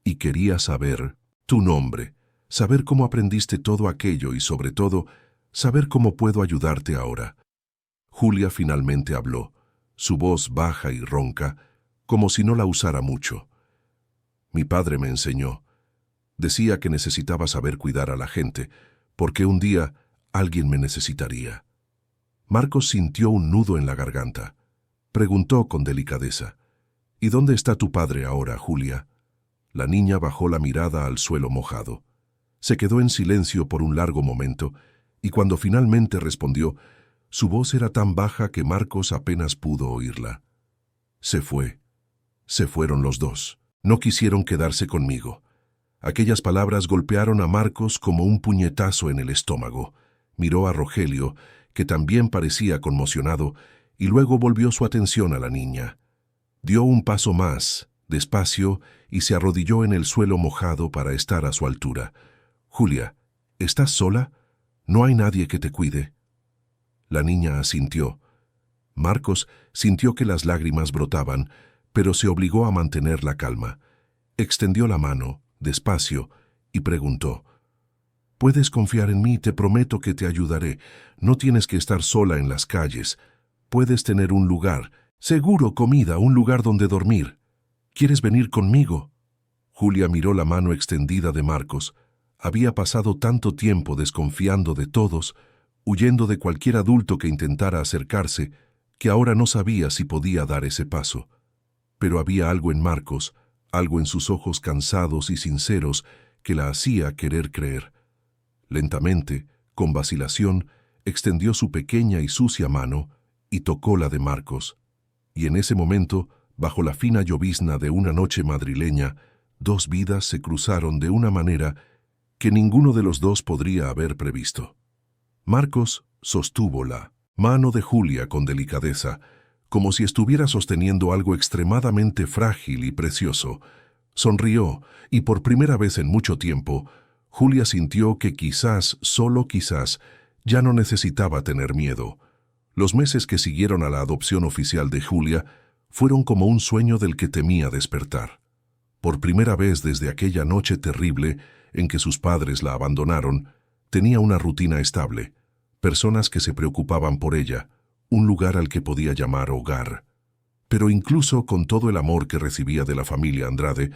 Y quería saber tu nombre, saber cómo aprendiste todo aquello y, sobre todo, saber cómo puedo ayudarte ahora». Julia finalmente habló, su voz baja y ronca, como si no la usara mucho. «Mi padre me enseñó. Decía que necesitaba saber cuidar a la gente, porque un día alguien me necesitaría». Marcos sintió un nudo en la garganta. Preguntó con delicadeza: «¿Y dónde está tu padre ahora, Julia?». La niña bajó la mirada al suelo mojado. Se quedó en silencio por un largo momento, y cuando finalmente respondió, su voz era tan baja que Marcos apenas pudo oírla. «Se fue. Se fueron los dos. No quisieron quedarse conmigo». Aquellas palabras golpearon a Marcos como un puñetazo en el estómago. Miró a Rogelio, que también parecía conmocionado, y luego volvió su atención a la niña. Dio un paso más, despacio, y se arrodilló en el suelo mojado para estar a su altura. «Julia, ¿estás sola? ¿No hay nadie que te cuide?». La niña asintió. Marcos sintió que las lágrimas brotaban, pero se obligó a mantener la calma. Extendió la mano, despacio, y preguntó: «Puedes confiar en mí, te prometo que te ayudaré. No tienes que estar sola en las calles. Puedes tener un lugar, seguro, comida, un lugar donde dormir. ¿Quieres venir conmigo?». Julia miró la mano extendida de Marcos. Había pasado tanto tiempo desconfiando de todos, huyendo de cualquier adulto que intentara acercarse, que ahora no sabía si podía dar ese paso. Pero había algo en Marcos, algo en sus ojos cansados y sinceros, que la hacía querer creer. Lentamente, con vacilación, extendió su pequeña y sucia mano y tocó la de Marcos. Y en ese momento, bajo la fina llovizna de una noche madrileña, dos vidas se cruzaron de una manera que ninguno de los dos podría haber previsto. Marcos sostuvo la mano de Julia con delicadeza, como si estuviera sosteniendo algo extremadamente frágil y precioso. Sonrió, y por primera vez en mucho tiempo, Julia sintió que quizás, solo quizás, ya no necesitaba tener miedo. Los meses que siguieron a la adopción oficial de Julia fueron como un sueño del que temía despertar. Por primera vez desde aquella noche terrible en que sus padres la abandonaron, tenía una rutina estable, personas que se preocupaban por ella, un lugar al que podía llamar hogar. Pero incluso con todo el amor que recibía de la familia Andrade,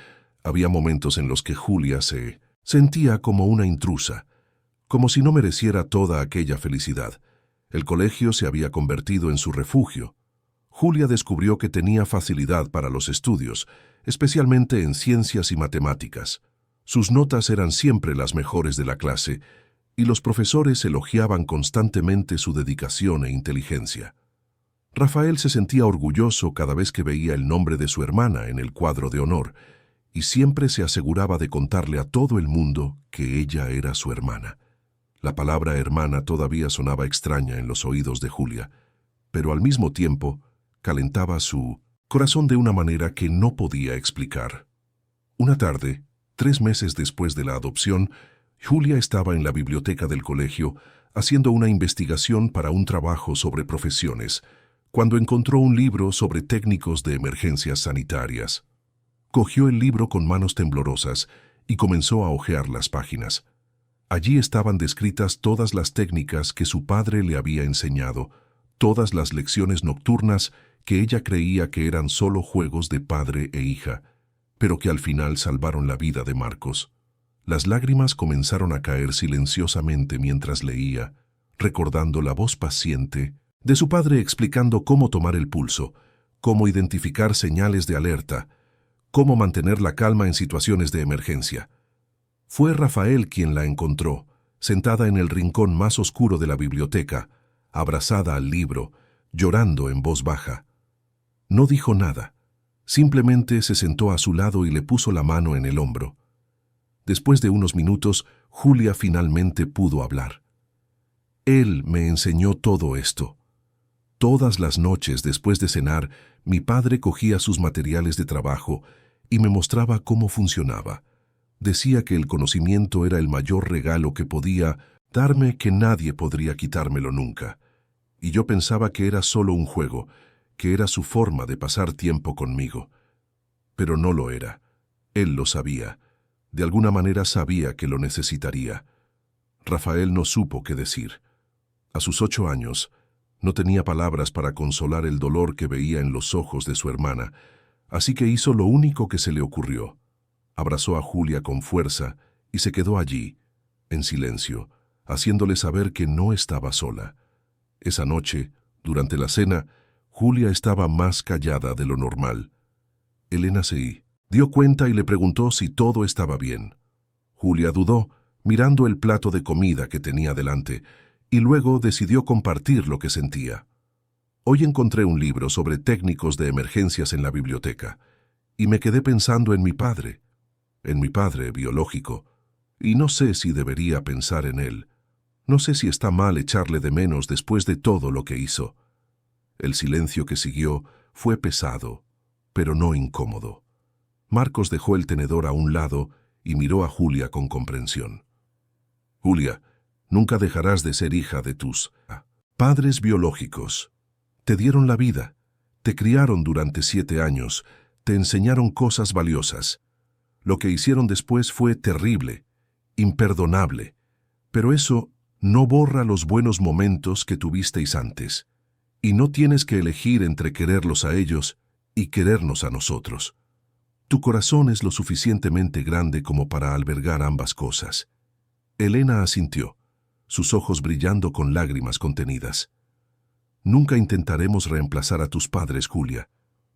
había momentos en los que Julia se sentía como una intrusa, como si no mereciera toda aquella felicidad. El colegio se había convertido en su refugio. Julia descubrió que tenía facilidad para los estudios, especialmente en ciencias y matemáticas. Sus notas eran siempre las mejores de la clase, y los profesores elogiaban constantemente su dedicación e inteligencia. Rafael se sentía orgulloso cada vez que veía el nombre de su hermana en el cuadro de honor, y siempre se aseguraba de contarle a todo el mundo que ella era su hermana. La palabra hermana todavía sonaba extraña en los oídos de Julia, pero al mismo tiempo calentaba su corazón de una manera que no podía explicar. Una tarde, 3 meses después de la adopción, Julia estaba en la biblioteca del colegio haciendo una investigación para un trabajo sobre profesiones, cuando encontró un libro sobre técnicos de emergencias sanitarias. Cogió el libro con manos temblorosas y comenzó a hojear las páginas. Allí estaban descritas todas las técnicas que su padre le había enseñado, todas las lecciones nocturnas que ella creía que eran solo juegos de padre e hija, pero que al final salvaron la vida de Marcos. Las lágrimas comenzaron a caer silenciosamente mientras leía, recordando la voz paciente de su padre explicando cómo tomar el pulso, cómo identificar señales de alerta, cómo mantener la calma en situaciones de emergencia. Fue Rafael quien la encontró, sentada en el rincón más oscuro de la biblioteca, abrazada al libro, llorando en voz baja. No dijo nada, simplemente se sentó a su lado y le puso la mano en el hombro. Después de unos minutos, Julia finalmente pudo hablar. Él me enseñó todo esto. Todas las noches después de cenar, mi padre cogía sus materiales de trabajo y me mostraba cómo funcionaba. Decía que el conocimiento era el mayor regalo que podía darme, que nadie podría quitármelo nunca. Y yo pensaba que era solo un juego, que era su forma de pasar tiempo conmigo. Pero no lo era. Él lo sabía. De alguna manera sabía que lo necesitaría. Rafael no supo qué decir. A sus 8 años, no tenía palabras para consolar el dolor que veía en los ojos de su hermana, así que hizo lo único que se le ocurrió. Abrazó a Julia con fuerza y se quedó allí, en silencio, haciéndole saber que no estaba sola. Esa noche, durante la cena, Julia estaba más callada de lo normal. Elena se dio cuenta y le preguntó si todo estaba bien. Julia dudó, mirando el plato de comida que tenía delante, y luego decidió compartir lo que sentía. Hoy encontré un libro sobre técnicos de emergencias en la biblioteca, y me quedé pensando en mi padre biológico, y no sé si debería pensar en él. No sé si está mal echarle de menos después de todo lo que hizo. El silencio que siguió fue pesado, pero no incómodo. Marcos dejó el tenedor a un lado y miró a Julia con comprensión. Julia, nunca dejarás de ser hija de tus padres biológicos. Te dieron la vida, te criaron durante 7 años, te enseñaron cosas valiosas. Lo que hicieron después fue terrible, imperdonable, pero eso no borra los buenos momentos que tuvisteis antes, y no tienes que elegir entre quererlos a ellos y querernos a nosotros. Tu corazón es lo suficientemente grande como para albergar ambas cosas. Elena asintió, sus ojos brillando con lágrimas contenidas. Nunca intentaremos reemplazar a tus padres, Julia.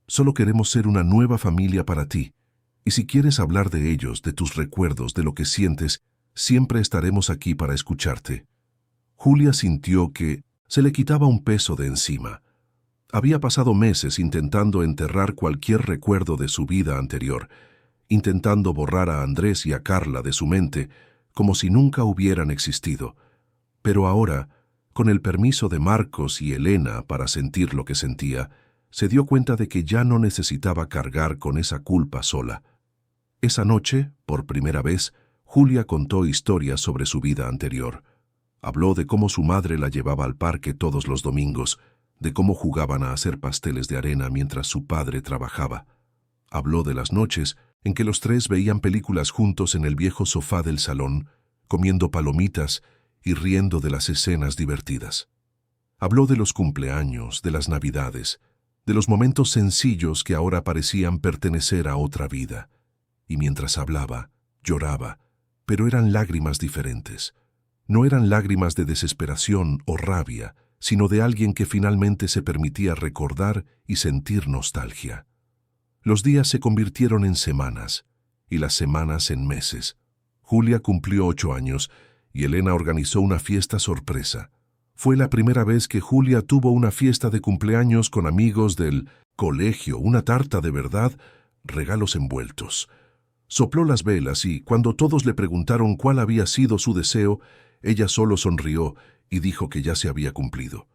Solo queremos ser una nueva familia para ti. Y si quieres hablar de ellos, de tus recuerdos, de lo que sientes, siempre estaremos aquí para escucharte. Julia sintió que se le quitaba un peso de encima. Había pasado meses intentando enterrar cualquier recuerdo de su vida anterior, intentando borrar a Andrés y a Carla de su mente, como si nunca hubieran existido. Pero ahora, con el permiso de Marcos y Elena para sentir lo que sentía, se dio cuenta de que ya no necesitaba cargar con esa culpa sola. Esa noche, por primera vez, Julia contó historias sobre su vida anterior. Habló de cómo su madre la llevaba al parque todos los domingos, de cómo jugaban a hacer pasteles de arena mientras su padre trabajaba. Habló de las noches en que los tres veían películas juntos en el viejo sofá del salón, comiendo palomitas y riendo de las escenas divertidas. Habló de los cumpleaños, de las navidades, de los momentos sencillos que ahora parecían pertenecer a otra vida. Y mientras hablaba, lloraba, pero eran lágrimas diferentes. No eran lágrimas de desesperación o rabia, sino de alguien que finalmente se permitía recordar y sentir nostalgia. Los días se convirtieron en semanas, y las semanas en meses. Julia cumplió 8 años, y Elena organizó una fiesta sorpresa. Fue la primera vez que Julia tuvo una fiesta de cumpleaños con amigos del colegio, una tarta de verdad, regalos envueltos. Sopló las velas y, cuando todos le preguntaron cuál había sido su deseo, ella solo sonrió y dijo que ya se había cumplido.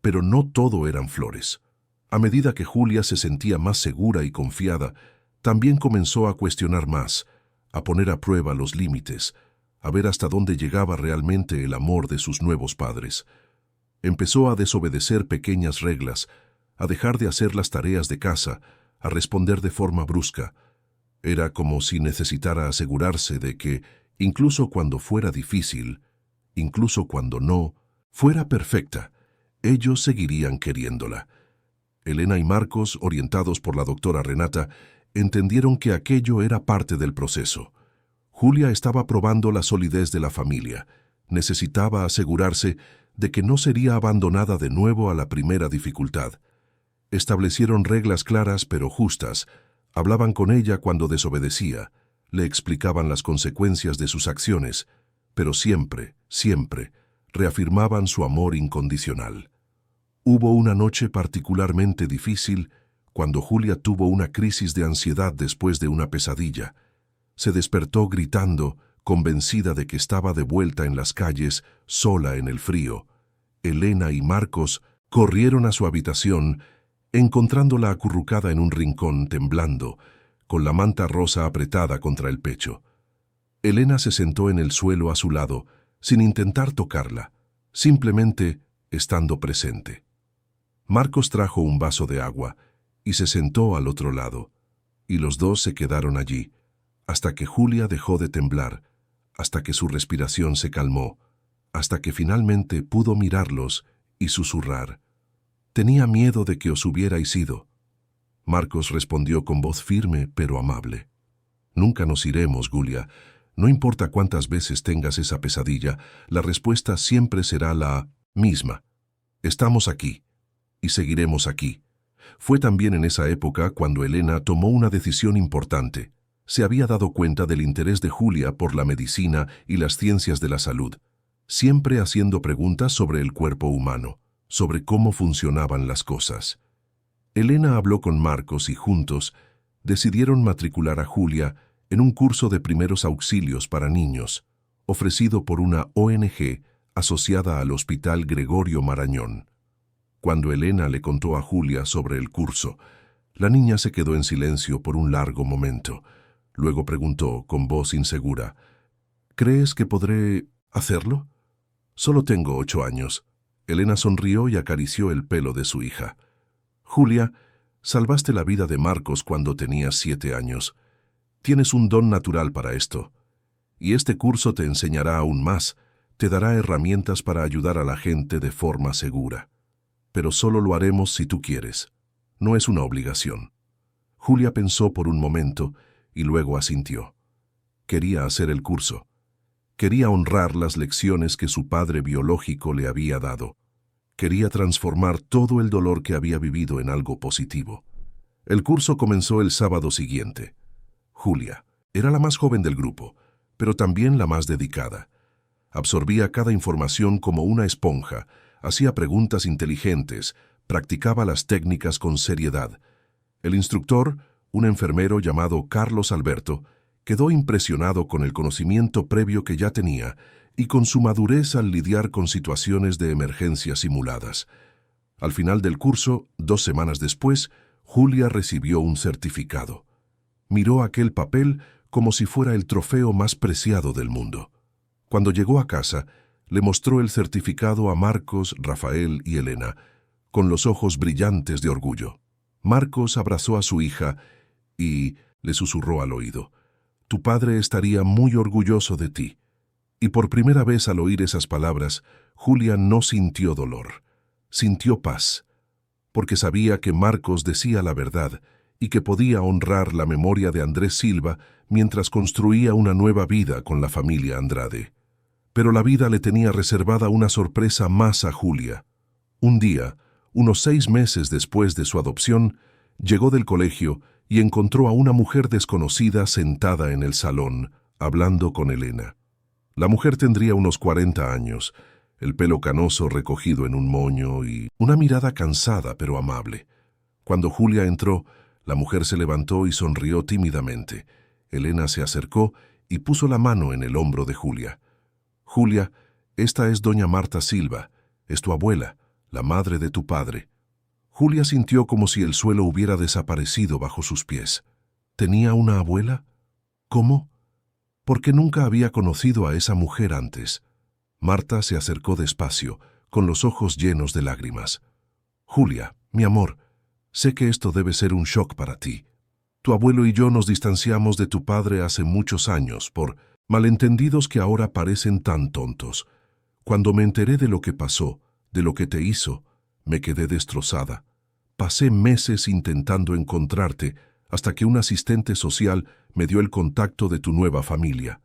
Pero no todo eran flores. A medida que Julia se sentía más segura y confiada, también comenzó a cuestionar más, a poner a prueba los límites, a ver hasta dónde llegaba realmente el amor de sus nuevos padres. Empezó a desobedecer pequeñas reglas, a dejar de hacer las tareas de casa, a responder de forma brusca. Era como si necesitara asegurarse de que Incluso cuando fuera difícil, incluso cuando no fuera perfecta, ellos seguirían queriéndola. Elena y Marcos, orientados por la doctora Renata, entendieron que aquello era parte del proceso. Julia estaba probando la solidez de la familia. Necesitaba asegurarse de que no sería abandonada de nuevo a la primera dificultad. Establecieron reglas claras pero justas. Hablaban con ella cuando desobedecía. Le explicaban las consecuencias de sus acciones, pero siempre, siempre, reafirmaban su amor incondicional. Hubo una noche particularmente difícil cuando Julia tuvo una crisis de ansiedad después de una pesadilla. Se despertó gritando, convencida de que estaba de vuelta en las calles, sola en el frío. Elena y Marcos corrieron a su habitación, encontrándola acurrucada en un rincón, temblando, con la manta rosa apretada contra el pecho. Elena se sentó en el suelo a su lado, sin intentar tocarla, simplemente estando presente. Marcos trajo un vaso de agua y se sentó al otro lado, y los dos se quedaron allí, hasta que Julia dejó de temblar, hasta que su respiración se calmó, hasta que finalmente pudo mirarlos y susurrar. «Tenía miedo de que os hubierais ido». Marcos respondió con voz firme pero amable. «Nunca nos iremos, Julia. No importa cuántas veces tengas esa pesadilla, la respuesta siempre será la misma. Estamos aquí, y seguiremos aquí». Fue también en esa época cuando Elena tomó una decisión importante. Se había dado cuenta del interés de Julia por la medicina y las ciencias de la salud, siempre haciendo preguntas sobre el cuerpo humano, sobre cómo funcionaban las cosas. Elena habló con Marcos y juntos decidieron matricular a Julia en un curso de primeros auxilios para niños, ofrecido por una ONG asociada al Hospital Gregorio Marañón. Cuando Elena le contó a Julia sobre el curso, la niña se quedó en silencio por un largo momento. Luego preguntó con voz insegura, «¿Crees que podré hacerlo?» «Solo tengo 8 años». Elena sonrió y acarició el pelo de su hija. «Julia, salvaste la vida de Marcos cuando tenías 7 años. Tienes un don natural para esto. Y este curso te enseñará aún más, te dará herramientas para ayudar a la gente de forma segura. Pero solo lo haremos si tú quieres. No es una obligación». Julia pensó por un momento y luego asintió. Quería hacer el curso. Quería honrar las lecciones que su padre biológico le había dado. Quería transformar todo el dolor que había vivido en algo positivo. El curso comenzó el sábado siguiente. Julia era la más joven del grupo, pero también la más dedicada. Absorbía cada información como una esponja, hacía preguntas inteligentes, practicaba las técnicas con seriedad. El instructor, un enfermero llamado Carlos Alberto, quedó impresionado con el conocimiento previo que ya tenía y con su madurez al lidiar con situaciones de emergencia simuladas. Al final del curso, 2 semanas después, Julia recibió un certificado. Miró aquel papel como si fuera el trofeo más preciado del mundo. Cuando llegó a casa, le mostró el certificado a Marcos, Rafael y Elena, con los ojos brillantes de orgullo. Marcos abrazó a su hija y le susurró al oído, «Tu padre estaría muy orgulloso de ti». Y por primera vez al oír esas palabras, Julia no sintió dolor, sintió paz, porque sabía que Marcos decía la verdad y que podía honrar la memoria de Andrés Silva mientras construía una nueva vida con la familia Andrade. Pero la vida le tenía reservada una sorpresa más a Julia. Un día, unos 6 meses después de su adopción, llegó del colegio y encontró a una mujer desconocida sentada en el salón, hablando con Elena. La mujer tendría unos 40 años, el pelo canoso recogido en un moño y una mirada cansada pero amable. Cuando Julia entró, la mujer se levantó y sonrió tímidamente. Elena se acercó y puso la mano en el hombro de Julia. «Julia, esta es doña Marta Silva, es tu abuela, la madre de tu padre». Julia sintió como si el suelo hubiera desaparecido bajo sus pies. ¿Tenía una abuela? ¿Cómo? Porque nunca había conocido a esa mujer antes. Marta se acercó despacio, con los ojos llenos de lágrimas. «Julia, mi amor, sé que esto debe ser un shock para ti. Tu abuelo y yo nos distanciamos de tu padre hace muchos años por Malentendidos que ahora parecen tan tontos. Cuando me enteré de lo que pasó, de lo que te hizo, me quedé destrozada. Pasé meses intentando encontrarte hasta que un asistente social me dio el contacto de tu nueva familia.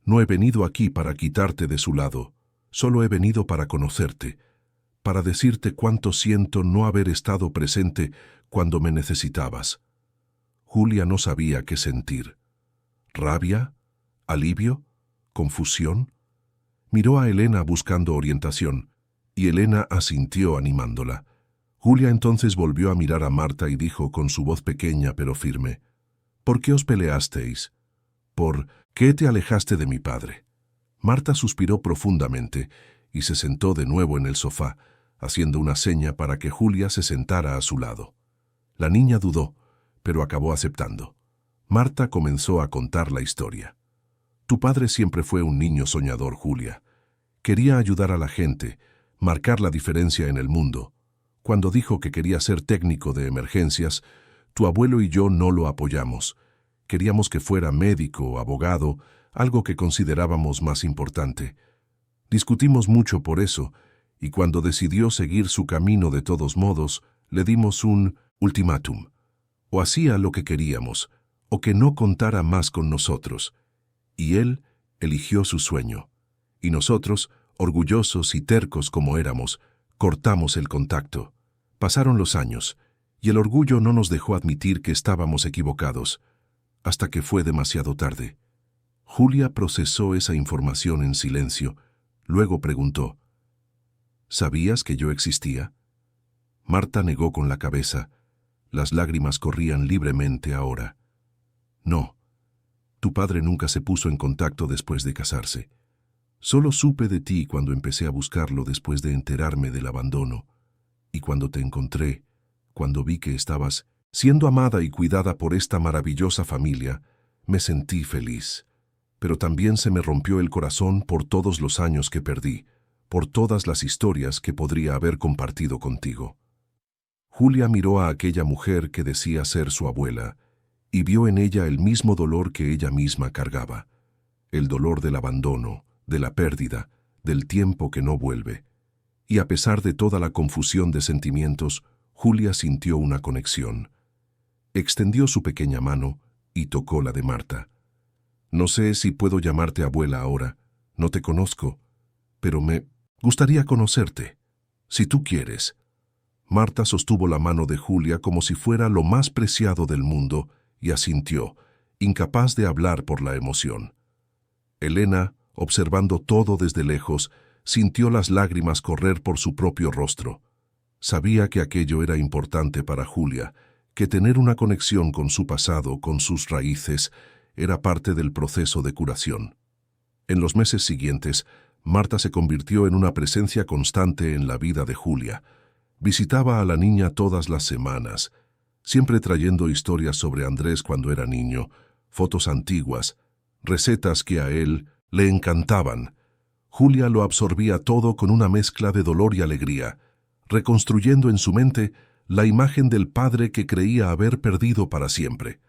No he venido aquí para quitarte de su lado, solo he venido para conocerte, para decirte cuánto siento no haber estado presente cuando me necesitabas. Julia no sabía qué sentir. ¿Rabia? ¿Alivio? ¿Confusión? Miró a Elena buscando orientación, y Elena asintió animándola. Julia entonces volvió a mirar a Marta y dijo con su voz pequeña pero firme: ¿Por qué os peleasteis? ¿Por qué te alejaste de mi padre? Marta suspiró profundamente y se sentó de nuevo en el sofá, haciendo una seña para que Julia se sentara a su lado. La niña dudó, pero acabó aceptando. Marta comenzó a contar la historia. Tu padre siempre fue un niño soñador, Julia. Quería ayudar a la gente, marcar la diferencia en el mundo. Cuando dijo que quería ser técnico de emergencias, tu abuelo y yo no lo apoyamos. Queríamos que fuera médico o abogado, algo que considerábamos más importante. Discutimos mucho por eso, y cuando decidió seguir su camino de todos modos, le dimos un ultimátum. O hacía lo que queríamos, o que no contara más con nosotros. Y él eligió su sueño. Y nosotros, orgullosos y tercos como éramos, cortamos el contacto. Pasaron los años, y el orgullo no nos dejó admitir que estábamos equivocados, hasta que fue demasiado tarde. Julia procesó esa información en silencio, luego preguntó: ¿Sabías que yo existía? Marta negó con la cabeza. Las lágrimas corrían libremente ahora. No, tu padre nunca se puso en contacto después de casarse. Solo supe de ti cuando empecé a buscarlo después de enterarme del abandono. Y cuando te encontré, cuando vi que estabas siendo amada y cuidada por esta maravillosa familia, me sentí feliz. Pero también se me rompió el corazón por todos los años que perdí, por todas las historias que podría haber compartido contigo. Julia miró a aquella mujer que decía ser su abuela y vio en ella el mismo dolor que ella misma cargaba, el dolor del abandono, de la pérdida, del tiempo que no vuelve. Y a pesar de toda la confusión de sentimientos, Julia sintió una conexión. Extendió su pequeña mano y tocó la de Marta. No sé si puedo llamarte abuela ahora, no te conozco, pero me gustaría conocerte, si tú quieres. Marta sostuvo la mano de Julia como si fuera lo más preciado del mundo y asintió, incapaz de hablar por la emoción. Elena, observando todo desde lejos, sintió las lágrimas correr por su propio rostro. Sabía que aquello era importante para Julia, que tener una conexión con su pasado, con sus raíces, era parte del proceso de curación. En los meses siguientes, Marta se convirtió en una presencia constante en la vida de Julia. Visitaba a la niña todas las semanas, siempre trayendo historias sobre Andrés cuando era niño, fotos antiguas, recetas que a él le encantaban. Julia lo absorbía todo con una mezcla de dolor y alegría, reconstruyendo en su mente la imagen del padre que creía haber perdido para siempre.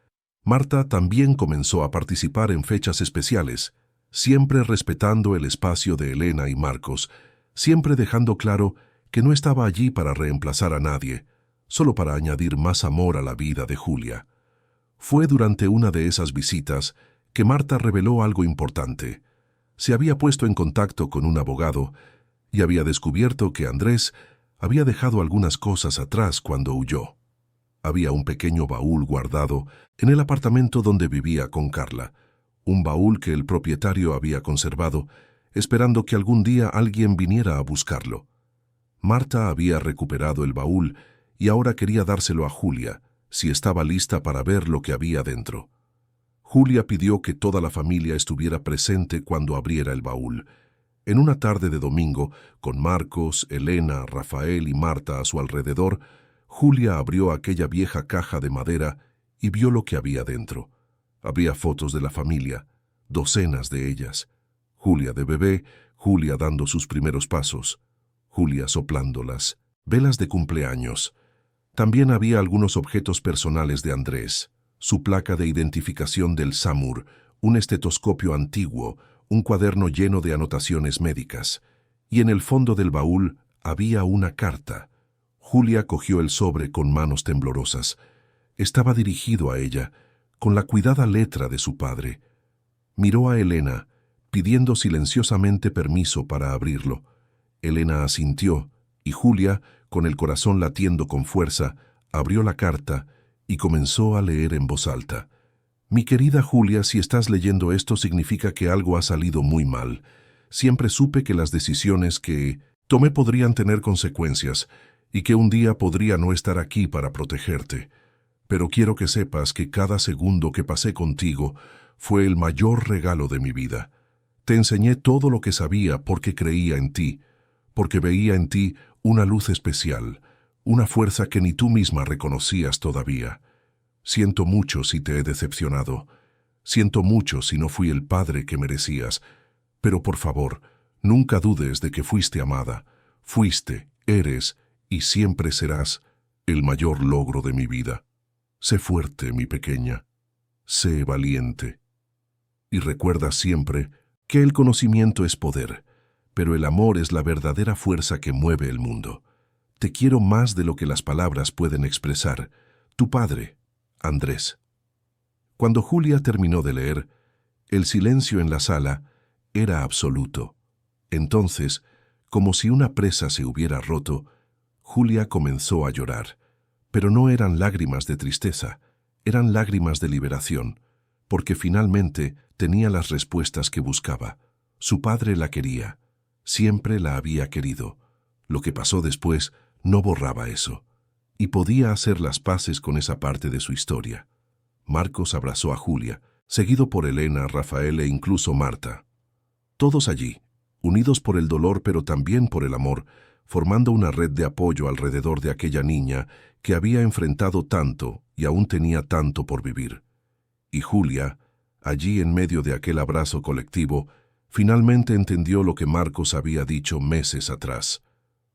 Marta también comenzó a participar en fechas especiales, siempre respetando el espacio de Elena y Marcos, siempre dejando claro que no estaba allí para reemplazar a nadie, solo para añadir más amor a la vida de Julia. Fue durante una de esas visitas que Marta reveló algo importante. Se había puesto en contacto con un abogado y había descubierto que Andrés había dejado algunas cosas atrás cuando huyó. Había un pequeño baúl guardado en el apartamento donde vivía con Carla, un baúl que el propietario había conservado, esperando que algún día alguien viniera a buscarlo. Marta había recuperado el baúl y ahora quería dárselo a Julia, si estaba lista para ver lo que había dentro. Julia pidió que toda la familia estuviera presente cuando abriera el baúl. En una tarde de domingo, con Marcos, Elena, Rafael y Marta a su alrededor, Julia abrió aquella vieja caja de madera y vio lo que había dentro. Había fotos de la familia, docenas de ellas. Julia de bebé, Julia dando sus primeros pasos, Julia soplándolas, velas de cumpleaños. También había algunos objetos personales de Andrés, su placa de identificación del SAMUR, un estetoscopio antiguo, un cuaderno lleno de anotaciones médicas. Y en el fondo del baúl había una carta. Julia cogió el sobre con manos temblorosas. Estaba dirigido a ella, con la cuidada letra de su padre. Miró a Elena, pidiendo silenciosamente permiso para abrirlo. Elena asintió, y Julia, con el corazón latiendo con fuerza, abrió la carta y comenzó a leer en voz alta. Mi querida Julia, si estás leyendo esto significa que algo ha salido muy mal. Siempre supe que las decisiones que tomé podrían tener consecuencias y que un día podría no estar aquí para protegerte. Pero quiero que sepas que cada segundo que pasé contigo fue el mayor regalo de mi vida. Te enseñé todo lo que sabía porque creía en ti, porque veía en ti una luz especial, una fuerza que ni tú misma reconocías todavía. Siento mucho si te he decepcionado. Siento mucho si no fui el padre que merecías. Pero por favor, nunca dudes de que fuiste amada. Fuiste, eres y siempre serás el mayor logro de mi vida. Sé fuerte, mi pequeña. Sé valiente. Y recuerda siempre que el conocimiento es poder, pero el amor es la verdadera fuerza que mueve el mundo. Te quiero más de lo que las palabras pueden expresar. Tu padre, Andrés. Cuando Julia terminó de leer, el silencio en la sala era absoluto. Entonces, como si una presa se hubiera roto, Julia comenzó a llorar. Pero no eran lágrimas de tristeza, eran lágrimas de liberación, porque finalmente tenía las respuestas que buscaba. Su padre la quería, siempre la había querido. Lo que pasó después no borraba eso, y podía hacer las paces con esa parte de su historia. Marcos abrazó a Julia, seguido por Elena, Rafael e incluso Marta. Todos allí, unidos por el dolor pero también por el amor, formando una red de apoyo alrededor de aquella niña que había enfrentado tanto y aún tenía tanto por vivir. Y Julia, allí en medio de aquel abrazo colectivo, finalmente entendió lo que Marcos había dicho meses atrás.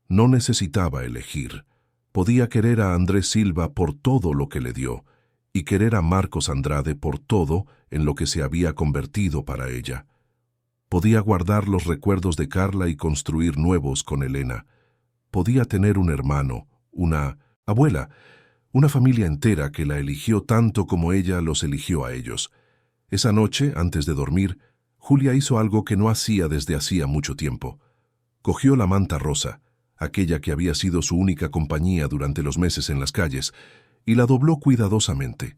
No necesitaba elegir. Podía querer a Andrés Silva por todo lo que le dio, y querer a Marcos Andrade por todo en lo que se había convertido para ella. Podía guardar los recuerdos de Carla y construir nuevos con Elena. Podía tener un hermano, una abuela, una familia entera que la eligió tanto como ella los eligió a ellos. Esa noche, antes de dormir, Julia hizo algo que no hacía desde hacía mucho tiempo. Cogió la manta rosa, aquella que había sido su única compañía durante los meses en las calles, y la dobló cuidadosamente.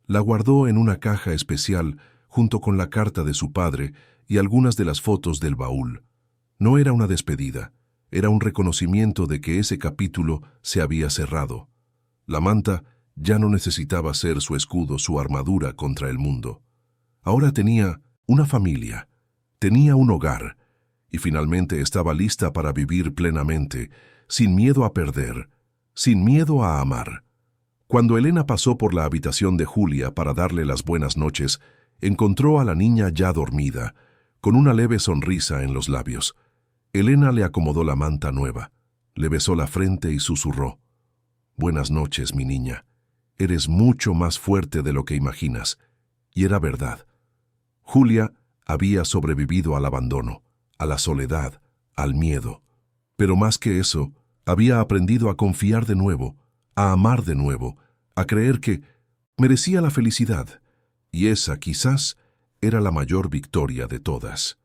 La guardó en una caja especial junto con la carta de su padre y algunas de las fotos del baúl. No era una despedida, era un reconocimiento de que ese capítulo se había cerrado. La manta ya no necesitaba ser su escudo, su armadura contra el mundo. Ahora tenía una familia, tenía un hogar, y finalmente estaba lista para vivir plenamente, sin miedo a perder, sin miedo a amar. Cuando Elena pasó por la habitación de Julia para darle las buenas noches, encontró a la niña ya dormida, con una leve sonrisa en los labios. Elena le acomodó la manta nueva, le besó la frente y susurró: «Buenas noches, mi niña. Eres mucho más fuerte de lo que imaginas». Y era verdad. Julia había sobrevivido al abandono, a la soledad, al miedo. Pero más que eso, había aprendido a confiar de nuevo, a amar de nuevo, a creer que merecía la felicidad. Y esa, quizás, era la mayor victoria de todas.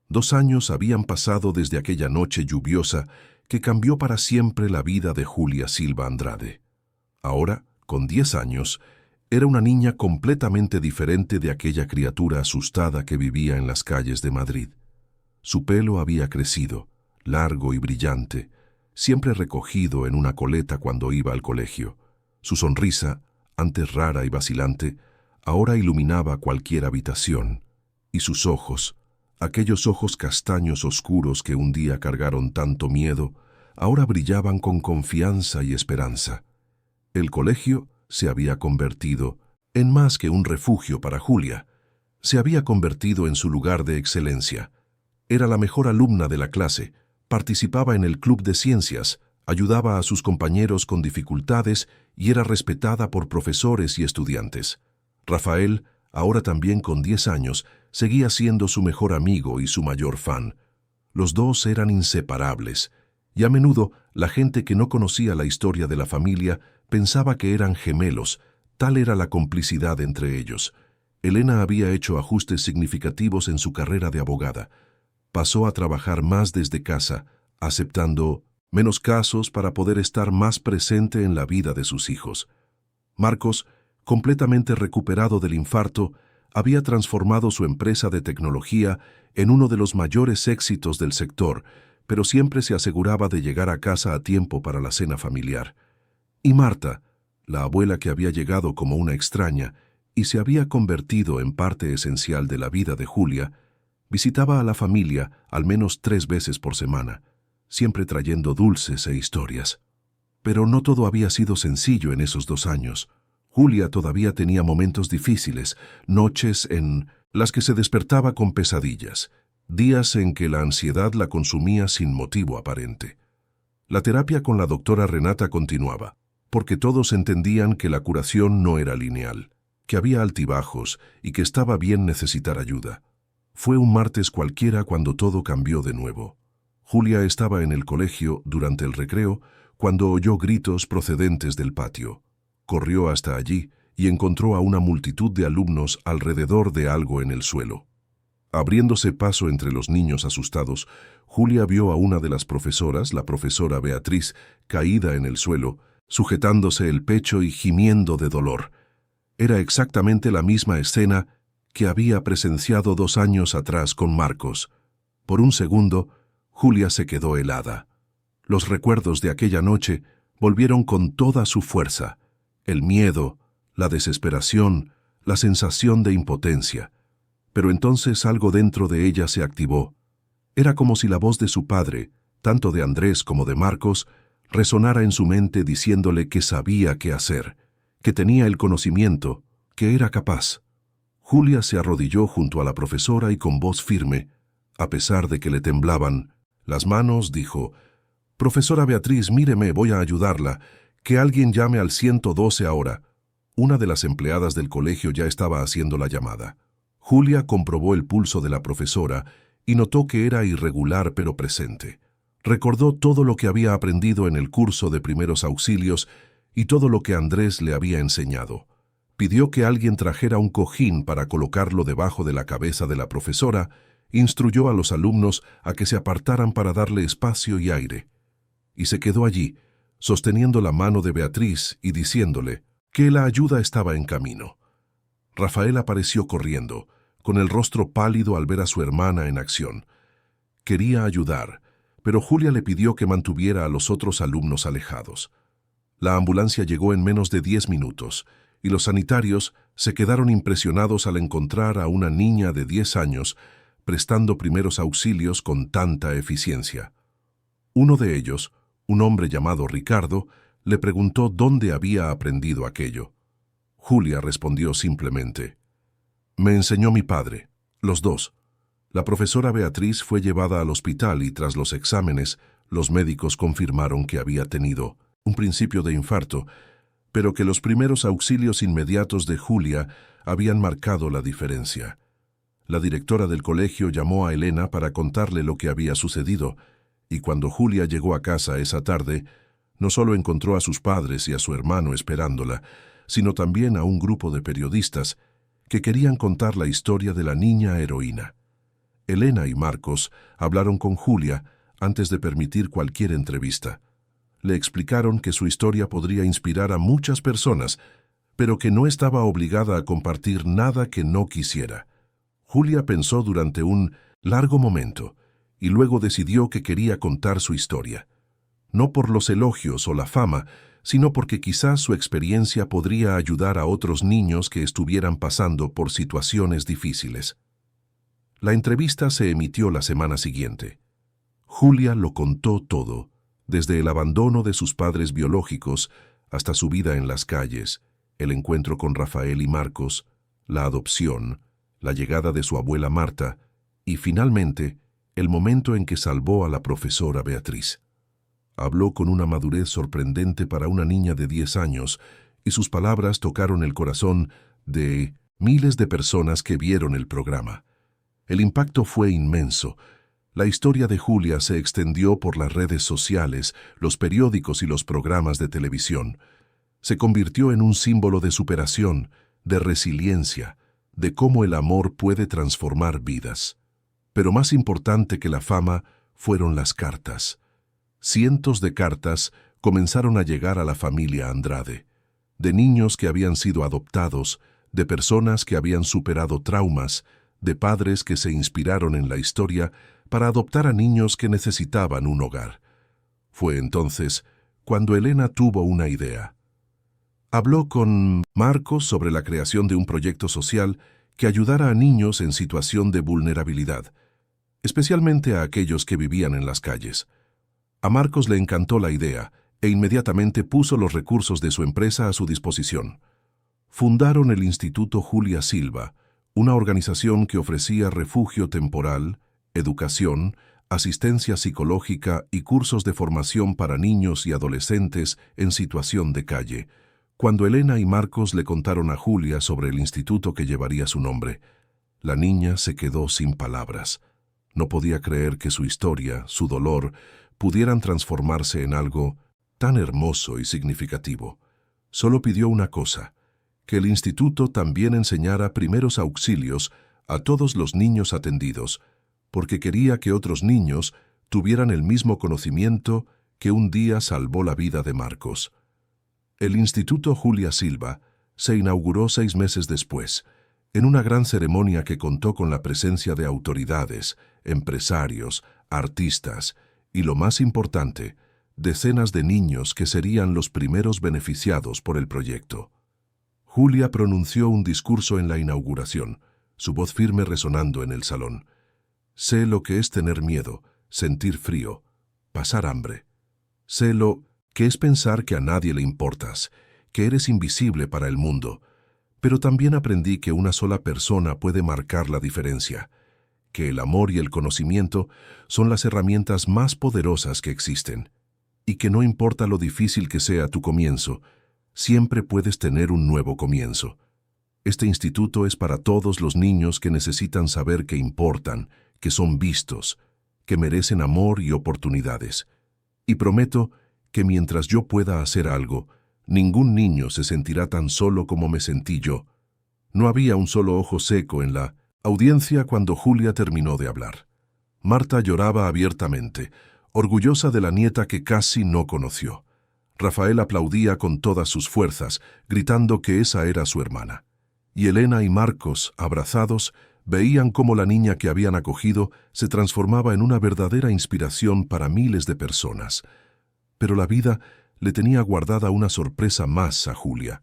2 años habían pasado desde aquella noche lluviosa que cambió para siempre la vida de Julia Silva Andrade. Ahora, con 10 años, era una niña completamente diferente de aquella criatura asustada que vivía en las calles de Madrid. Su pelo había crecido, largo y brillante, siempre recogido en una coleta cuando iba al colegio. Su sonrisa, antes rara y vacilante, ahora iluminaba cualquier habitación. Y sus ojos, aquellos ojos castaños oscuros que un día cargaron tanto miedo, ahora brillaban con confianza y esperanza. El colegio se había convertido en más que un refugio para Julia. Se había convertido en su lugar de excelencia. Era la mejor alumna de la clase, participaba en el club de ciencias, ayudaba a sus compañeros con dificultades y era respetada por profesores y estudiantes. Rafael, ahora también con 10 años, seguía siendo su mejor amigo y su mayor fan. Los dos eran inseparables, y a menudo la gente que no conocía la historia de la familia pensaba que eran gemelos, tal era la complicidad entre ellos. Elena había hecho ajustes significativos en su carrera de abogada. Pasó a trabajar más desde casa, aceptando menos casos para poder estar más presente en la vida de sus hijos. Marcos, completamente recuperado del infarto, había transformado su empresa de tecnología en uno de los mayores éxitos del sector, pero siempre se aseguraba de llegar a casa a tiempo para la cena familiar. Y Marta, la abuela que había llegado como una extraña y se había convertido en parte esencial de la vida de Julia, visitaba a la familia al menos 3 veces por semana, siempre trayendo dulces e historias. Pero no todo había sido sencillo en esos 2 años. Julia todavía tenía momentos difíciles, noches en las que se despertaba con pesadillas, días en que la ansiedad la consumía sin motivo aparente. La terapia con la doctora Renata continuaba, porque todos entendían que la curación no era lineal, que había altibajos y que estaba bien necesitar ayuda. Fue un martes cualquiera cuando todo cambió de nuevo. Julia estaba en el colegio durante el recreo cuando oyó gritos procedentes del patio. Corrió hasta allí y encontró a una multitud de alumnos alrededor de algo en el suelo. Abriéndose paso entre los niños asustados, Julia vio a una de las profesoras, la profesora Beatriz, caída en el suelo, sujetándose el pecho y gimiendo de dolor. Era exactamente la misma escena que había presenciado 2 años atrás con Marcos. Por un segundo, Julia se quedó helada. Los recuerdos de aquella noche volvieron con toda su fuerza. El miedo, la desesperación, la sensación de impotencia. Pero entonces algo dentro de ella se activó. Era como si la voz de su padre, tanto de Andrés como de Marcos, resonara en su mente diciéndole que sabía qué hacer, que tenía el conocimiento, que era capaz. Julia se arrodilló junto a la profesora y con voz firme, a pesar de que le temblaban las manos, dijo: «Profesora Beatriz, míreme, voy a ayudarla. Que alguien llame al 112 ahora». Una de las empleadas del colegio ya estaba haciendo la llamada. Julia comprobó el pulso de la profesora y notó que era irregular pero presente. Recordó todo lo que había aprendido en el curso de primeros auxilios y todo lo que Andrés le había enseñado. Pidió que alguien trajera un cojín para colocarlo debajo de la cabeza de la profesora, instruyó a los alumnos a que se apartaran para darle espacio y aire. Y se quedó allí, sosteniendo la mano de Beatriz y diciéndole que la ayuda estaba en camino. Rafael apareció corriendo, con el rostro pálido al ver a su hermana en acción. Quería ayudar, pero Julia le pidió que mantuviera a los otros alumnos alejados. La ambulancia llegó en menos de 10 minutos, y los sanitarios se quedaron impresionados al encontrar a una niña de 10 años prestando primeros auxilios con tanta eficiencia. Uno de ellos, un hombre llamado Ricardo, le preguntó dónde había aprendido aquello. Julia respondió simplemente: «Me enseñó mi padre, los dos». La profesora Beatriz fue llevada al hospital y tras los exámenes, los médicos confirmaron que había tenido un principio de infarto, pero que los primeros auxilios inmediatos de Julia habían marcado la diferencia. La directora del colegio llamó a Elena para contarle lo que había sucedido, y cuando Julia llegó a casa esa tarde, no solo encontró a sus padres y a su hermano esperándola, sino también a un grupo de periodistas que querían contar la historia de la niña heroína. Elena y Marcos hablaron con Julia antes de permitir cualquier entrevista. Le explicaron que su historia podría inspirar a muchas personas, pero que no estaba obligada a compartir nada que no quisiera. Julia pensó durante un largo momento y luego decidió que quería contar su historia. No por los elogios o la fama, sino porque quizás su experiencia podría ayudar a otros niños que estuvieran pasando por situaciones difíciles. La entrevista se emitió la semana siguiente. Julia lo contó todo, desde el abandono de sus padres biológicos hasta su vida en las calles, el encuentro con Rafael y Marcos, la adopción, la llegada de su abuela Marta y, finalmente, el momento en que salvó a la profesora Beatriz. Habló con una madurez sorprendente para una niña de 10 años y sus palabras tocaron el corazón de miles de personas que vieron el programa. El impacto fue inmenso. La historia de Julia se extendió por las redes sociales, los periódicos y los programas de televisión. Se convirtió en un símbolo de superación, de resiliencia, de cómo el amor puede transformar vidas. Pero más importante que la fama fueron las cartas. Cientos de cartas comenzaron a llegar a la familia Andrade, de niños que habían sido adoptados, de personas que habían superado traumas, de padres que se inspiraron en la historia para adoptar a niños que necesitaban un hogar. Fue entonces cuando Elena tuvo una idea. Habló con Marcos sobre la creación de un proyecto social que ayudara a niños en situación de vulnerabilidad, especialmente a aquellos que vivían en las calles. A Marcos le encantó la idea e inmediatamente puso los recursos de su empresa a su disposición. Fundaron el Instituto Julia Silva, una organización que ofrecía refugio temporal, educación, asistencia psicológica y cursos de formación para niños y adolescentes en situación de calle. Cuando Elena y Marcos le contaron a Julia sobre el instituto que llevaría su nombre, la niña se quedó sin palabras. No podía creer que su historia, su dolor, pudieran transformarse en algo tan hermoso y significativo. Solo pidió una cosa: que el instituto también enseñara primeros auxilios a todos los niños atendidos, porque quería que otros niños tuvieran el mismo conocimiento que un día salvó la vida de Marcos. El Instituto Julia Silva se inauguró 6 meses después, en una gran ceremonia que contó con la presencia de autoridades, empresarios, artistas y, lo más importante, decenas de niños que serían los primeros beneficiados por el proyecto. Julia pronunció un discurso en la inauguración, su voz firme resonando en el salón. Sé lo que es tener miedo, sentir frío, pasar hambre. Sé lo que es pensar que a nadie le importas, que eres invisible para el mundo. Pero también aprendí que una sola persona puede marcar la diferencia, que el amor y el conocimiento son las herramientas más poderosas que existen, y que no importa lo difícil que sea tu comienzo, siempre puedes tener un nuevo comienzo. Este instituto es para todos los niños que necesitan saber que importan, que son vistos, que merecen amor y oportunidades. Y prometo que mientras yo pueda hacer algo, ningún niño se sentirá tan solo como me sentí yo. No había un solo ojo seco en la audiencia cuando Julia terminó de hablar. Marta lloraba abiertamente, orgullosa de la nieta que casi no conoció. Rafael aplaudía con todas sus fuerzas, gritando que esa era su hermana. Y Elena y Marcos, abrazados, veían cómo la niña que habían acogido se transformaba en una verdadera inspiración para miles de personas. Pero la vida le tenía guardada una sorpresa más a Julia.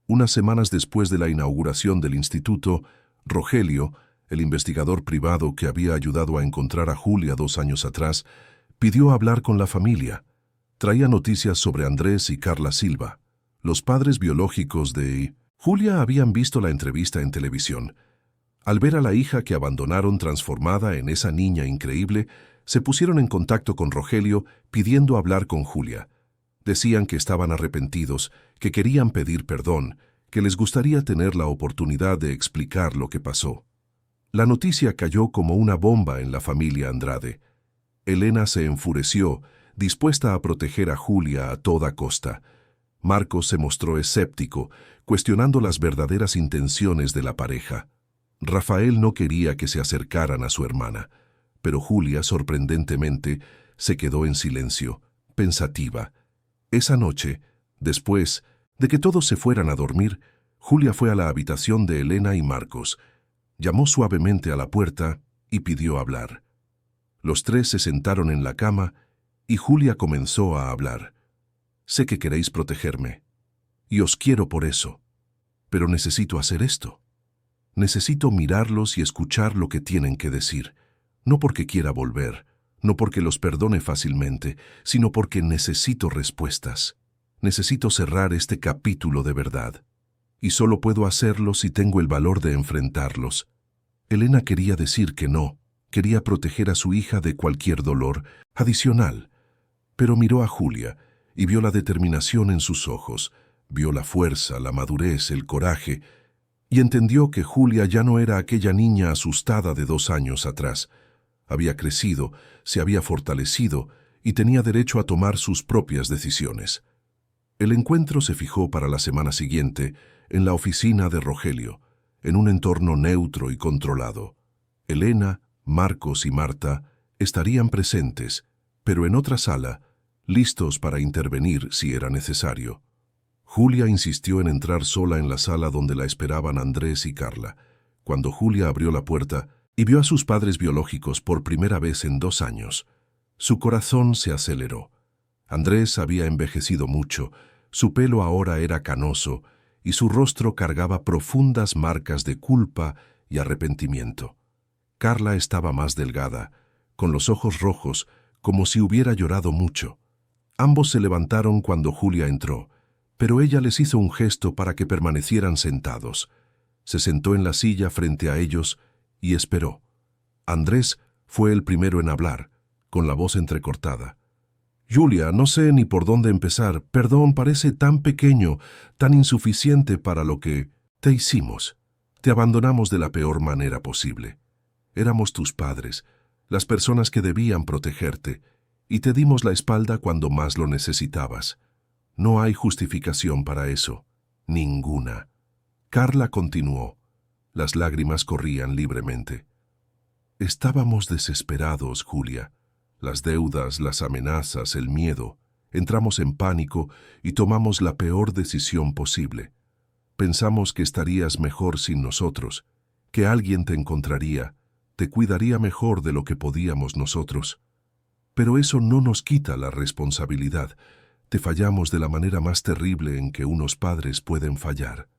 Unas semanas después de la inauguración del instituto, Rogelio, el investigador privado que había ayudado a encontrar a Julia 2 años atrás, pidió hablar con la familia. Traía noticias sobre Andrés y Carla Silva. Los padres biológicos de Julia habían visto la entrevista en televisión. Al ver a la hija que abandonaron transformada en esa niña increíble, se pusieron en contacto con Rogelio pidiendo hablar con Julia. Decían que estaban arrepentidos, que querían pedir perdón, que les gustaría tener la oportunidad de explicar lo que pasó. La noticia cayó como una bomba en la familia Andrade. Elena se enfureció, dispuesta a proteger a Julia a toda costa. Marcos se mostró escéptico, cuestionando las verdaderas intenciones de la pareja. Rafael no quería que se acercaran a su hermana, pero Julia, sorprendentemente, se quedó en silencio, pensativa. Esa noche, después de que todos se fueran a dormir, Julia fue a la habitación de Elena y Marcos, llamó suavemente a la puerta y pidió hablar. Los 3 se sentaron en la cama y Julia comenzó a hablar. Sé que queréis protegerme, y os quiero por eso, pero necesito hacer esto. Necesito mirarlos y escuchar lo que tienen que decir, no porque quiera volver, no porque los perdone fácilmente, sino porque necesito respuestas. Necesito cerrar este capítulo de verdad. Y solo puedo hacerlo si tengo el valor de enfrentarlos. Elena quería decir que no, quería proteger a su hija de cualquier dolor adicional. Pero miró a Julia y vio la determinación en sus ojos, vio la fuerza, la madurez, el coraje. y entendió que Julia ya no era aquella niña asustada de 2 años atrás. Había crecido, se había fortalecido y tenía derecho a tomar sus propias decisiones. El encuentro se fijó para la semana siguiente en la oficina de Rogelio, en un entorno neutro y controlado. Elena, Marcos y Marta estarían presentes, pero en otra sala, listos para intervenir si era necesario. Julia insistió en entrar sola en la sala donde la esperaban Andrés y Carla. Cuando Julia abrió la puerta y vio a sus padres biológicos por primera vez en 2 años, su corazón se aceleró. Andrés había envejecido mucho, su pelo ahora era canoso y su rostro cargaba profundas marcas de culpa y arrepentimiento. Carla estaba más delgada, con los ojos rojos, como si hubiera llorado mucho. Ambos se levantaron cuando Julia entró, pero ella les hizo un gesto para que permanecieran sentados. Se sentó en la silla frente a ellos y esperó. Andrés fue el primero en hablar, con la voz entrecortada. «Julia, no sé ni por dónde empezar. Perdón, parece tan pequeño, tan insuficiente para lo que te hicimos. Te abandonamos de la peor manera posible. Éramos tus padres, las personas que debían protegerte, y te dimos la espalda cuando más lo necesitabas. No hay justificación para eso. Ninguna». Carla continuó. Las lágrimas corrían libremente. «Estábamos desesperados, Julia. Las deudas, las amenazas, el miedo. Entramos en pánico y tomamos la peor decisión posible. Pensamos que estarías mejor sin nosotros, que alguien te encontraría, te cuidaría mejor de lo que podíamos nosotros. Pero eso no nos quita la responsabilidad. Te fallamos de la manera más terrible en que unos padres pueden fallar».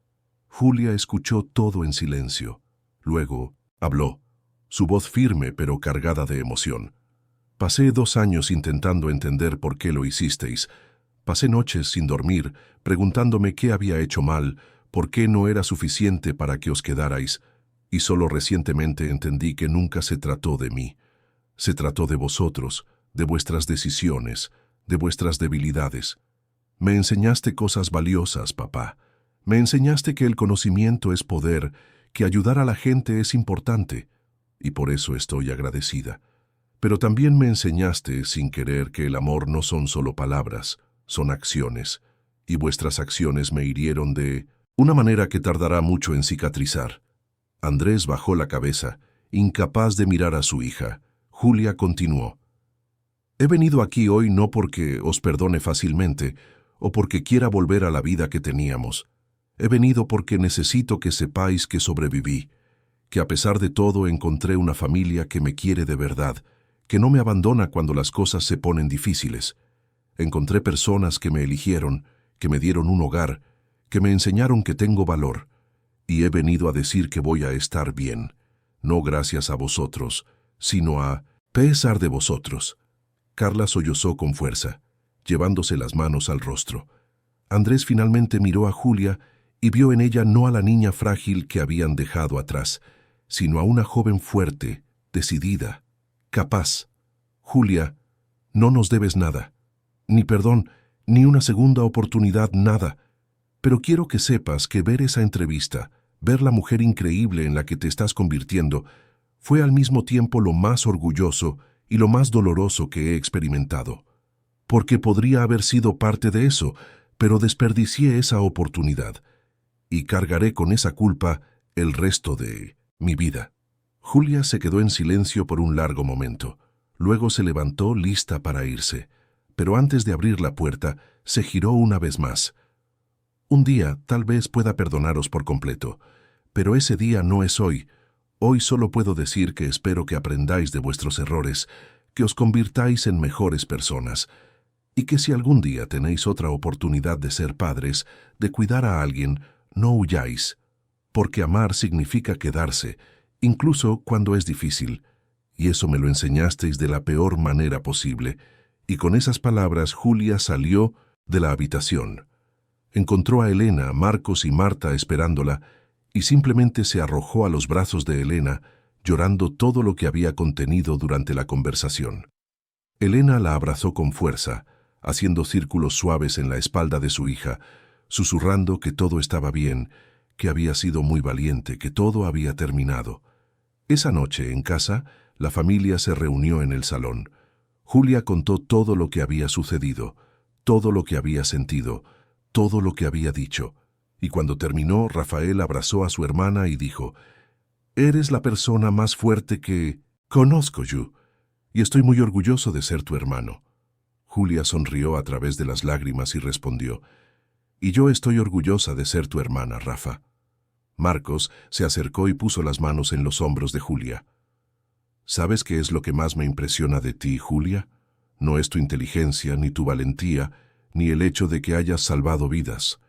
Julia escuchó todo en silencio. Luego habló, su voz firme pero cargada de emoción. «Pasé 2 años intentando entender por qué lo hicisteis. Pasé noches sin dormir, preguntándome qué había hecho mal, por qué no era suficiente para que os quedarais, y solo recientemente entendí que nunca se trató de mí. Se trató de vosotros, de vuestras decisiones, de vuestras debilidades. Me enseñaste cosas valiosas, papá. Me enseñaste que el conocimiento es poder, que ayudar a la gente es importante, y por eso estoy agradecida. Pero también me enseñaste, sin querer, que el amor no son solo palabras, son acciones, y vuestras acciones me hirieron de una manera que tardará mucho en cicatrizar». Andrés bajó la cabeza, incapaz de mirar a su hija. Julia continuó. «He venido aquí hoy no porque os perdone fácilmente, o porque quiera volver a la vida que teníamos. He venido porque necesito que sepáis que sobreviví, que a pesar de todo encontré una familia que me quiere de verdad, que no me abandona cuando las cosas se ponen difíciles. Encontré personas que me eligieron, que me dieron un hogar, que me enseñaron que tengo valor, y he venido a decir que voy a estar bien, no gracias a vosotros, sino a pesar de vosotros». Carla sollozó con fuerza, llevándose las manos al rostro. Andrés finalmente miró a Julia y vio en ella no a la niña frágil que habían dejado atrás, sino a una joven fuerte, decidida, capaz. «Julia, no nos debes nada, ni perdón, ni una segunda oportunidad, nada. Pero quiero que sepas que ver esa entrevista, ver la mujer increíble en la que te estás convirtiendo, fue al mismo tiempo lo más orgulloso y lo más doloroso que he experimentado. Porque podría haber sido parte de eso, pero desperdicié esa oportunidad, y cargaré con esa culpa el resto de mi vida». Julia se quedó en silencio por un largo momento. Luego se levantó lista para irse, pero antes de abrir la puerta, se giró una vez más. «Un día tal vez pueda perdonaros por completo, pero ese día no es hoy. Hoy solo puedo decir que espero que aprendáis de vuestros errores, que os convirtáis en mejores personas, y que si algún día tenéis otra oportunidad de ser padres, de cuidar a alguien, no huyáis, porque amar significa quedarse, incluso cuando es difícil, y eso me lo enseñasteis de la peor manera posible». Y con esas palabras Julia salió de la habitación. Encontró a Elena, Marcos y Marta esperándola, y simplemente se arrojó a los brazos de Elena, llorando todo lo que había contenido durante la conversación. Elena la abrazó con fuerza, haciendo círculos suaves en la espalda de su hija, susurrando que todo estaba bien, que había sido muy valiente, que todo había terminado. Esa noche, en casa, la familia se reunió en el salón. Julia contó todo lo que había sucedido, todo lo que había sentido, todo lo que había dicho. Y cuando terminó, Rafael abrazó a su hermana y dijo: «Eres la persona más fuerte que conozco, Yu, y estoy muy orgulloso de ser tu hermano». Julia sonrió a través de las lágrimas y respondió: «Y yo estoy orgullosa de ser tu hermana, Rafa». Marcos se acercó y puso las manos en los hombros de Julia. «¿Sabes qué es lo que más me impresiona de ti, Julia? No es tu inteligencia, ni tu valentía, ni el hecho de que hayas salvado vidas.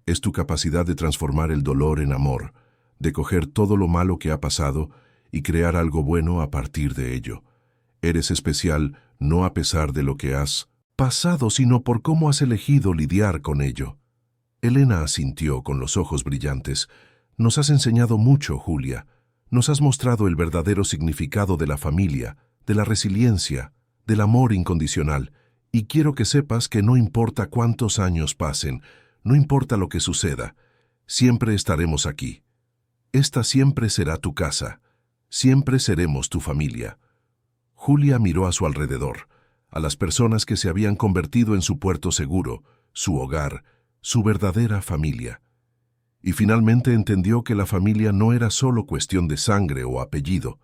Es tu capacidad de transformar el dolor en amor, de coger todo lo malo que ha pasado y crear algo bueno a partir de ello. Eres especial no a pesar de lo que has pasado, sino por cómo has elegido lidiar con ello». Elena asintió con los ojos brillantes. «Nos has enseñado mucho, Julia. Nos has mostrado el verdadero significado de la familia, de la resiliencia, del amor incondicional. Y quiero que sepas que no importa cuántos años pasen, no importa lo que suceda, siempre estaremos aquí. Esta siempre será tu casa. Siempre seremos tu familia». Julia miró a su alrededor, a las personas que se habían convertido en su puerto seguro, su hogar, su verdadera familia. Y finalmente entendió que la familia no era solo cuestión de sangre o apellido,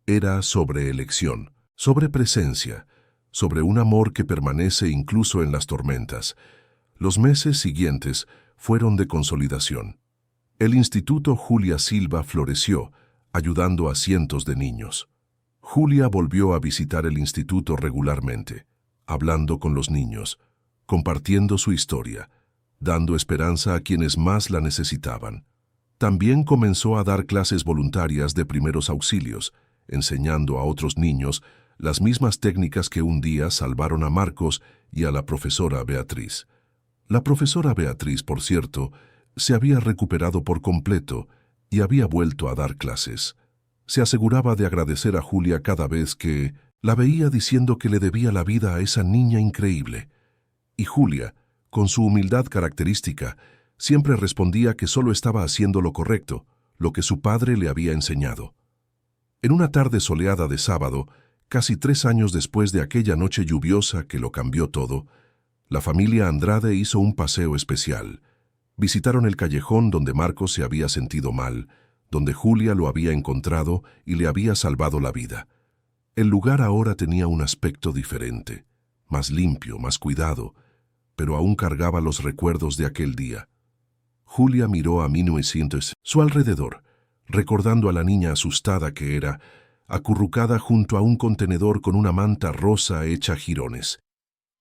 era sobre elección, sobre presencia, sobre un amor que permanece incluso en las tormentas. Los meses siguientes fueron de consolidación. El Instituto Julia Silva floreció, ayudando a cientos de niños. Julia volvió a visitar el instituto regularmente, hablando con los niños, compartiendo su historia, dando esperanza a quienes más la necesitaban. También comenzó a dar clases voluntarias de primeros auxilios, enseñando a otros niños las mismas técnicas que un día salvaron a Marcos y a la profesora Beatriz. La profesora Beatriz, por cierto, se había recuperado por completo y había vuelto a dar clases. Se aseguraba de agradecer a Julia cada vez que la veía, diciendo que le debía la vida a esa niña increíble. Y Julia, con su humildad característica, siempre respondía que solo estaba haciendo lo correcto, lo que su padre le había enseñado. En una tarde soleada de sábado, casi 3 años después de aquella noche lluviosa que lo cambió todo, la familia Andrade hizo un paseo especial. Visitaron el callejón donde Marcos se había sentido mal, donde Julia lo había encontrado y le había salvado la vida. El lugar ahora tenía un aspecto diferente, más limpio, más cuidado, pero aún cargaba los recuerdos de aquel día. Julia miró a 1900 su alrededor, recordando a la niña asustada que era, acurrucada junto a un contenedor con una manta rosa hecha jirones,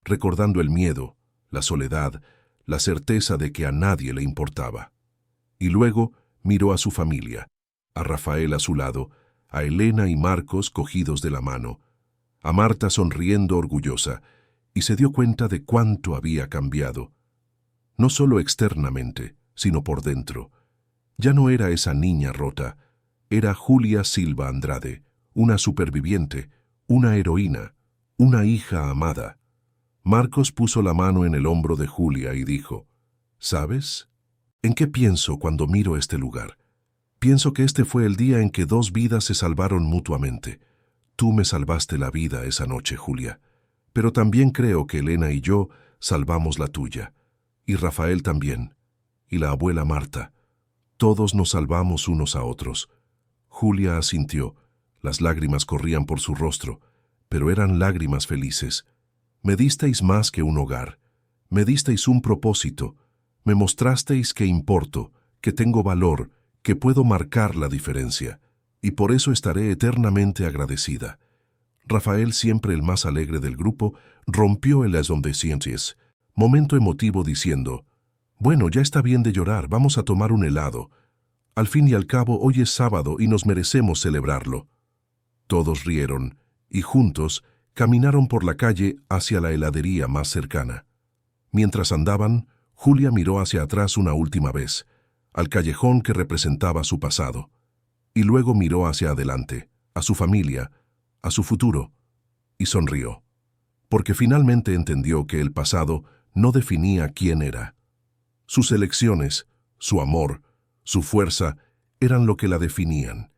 recordando el miedo, la soledad, la certeza de que a nadie le importaba. Y luego miró a su familia, a Rafael a su lado, a Elena y Marcos cogidos de la mano, a Marta sonriendo orgullosa, y se dio cuenta de cuánto había cambiado. No solo externamente, sino por dentro. Ya no era esa niña rota, era Julia Silva Andrade, una superviviente, una heroína, una hija amada. Marcos puso la mano en el hombro de Julia y dijo: «¿Sabes? ¿En qué pienso cuando miro este lugar? Pienso que este fue el día en que 2 vidas se salvaron mutuamente. Tú me salvaste la vida esa noche, Julia, pero también creo que Elena y yo salvamos la tuya, y Rafael también, y la abuela Marta. Todos nos salvamos unos a otros». Julia asintió. Las lágrimas corrían por su rostro, pero eran lágrimas felices. «Me disteis más que un hogar, me disteis un propósito, me mostrasteis que importo, que tengo valor, que puedo marcar la diferencia, y por eso estaré eternamente agradecida». Rafael, siempre el más alegre del grupo, rompió el escondecientes, momento emotivo, diciendo: «Bueno, ya está bien de llorar, vamos a tomar un helado. Al fin y al cabo, hoy es sábado y nos merecemos celebrarlo». Todos rieron, y juntos caminaron por la calle hacia la heladería más cercana. Mientras andaban, Julia miró hacia atrás una última vez, al callejón que representaba su pasado, y luego miró hacia adelante, a su familia, a su futuro, y sonrió, porque finalmente entendió que el pasado no definía quién era. Sus elecciones, su amor, su fuerza, eran lo que la definían.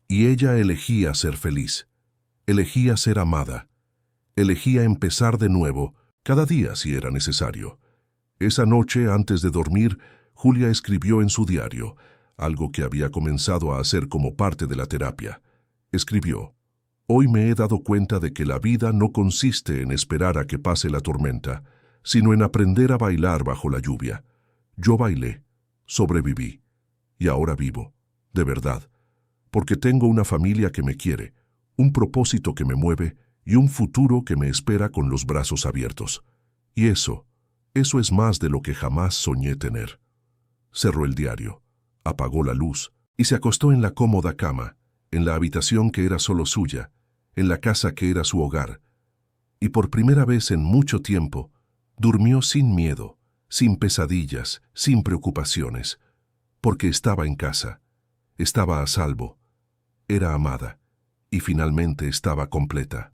Y ella elegía ser feliz, elegía ser amada, elegía empezar de nuevo, cada día si era necesario. Esa noche, antes de dormir, Julia escribió en su diario, algo que había comenzado a hacer como parte de la terapia. Escribió: «Hoy me he dado cuenta de que la vida no consiste en esperar a que pase la tormenta, sino en aprender a bailar bajo la lluvia. Yo bailé, sobreviví, y ahora vivo, de verdad, porque tengo una familia que me quiere, un propósito que me mueve y un futuro que me espera con los brazos abiertos. Y eso es más de lo que jamás soñé tener». Cerró el diario, apagó la luz y se acostó en la cómoda cama, en la habitación que era solo suya, en la casa que era su hogar. Y por primera vez en mucho tiempo, durmió sin miedo, sin pesadillas, sin preocupaciones, porque estaba en casa, estaba a salvo, era amada y finalmente estaba completa.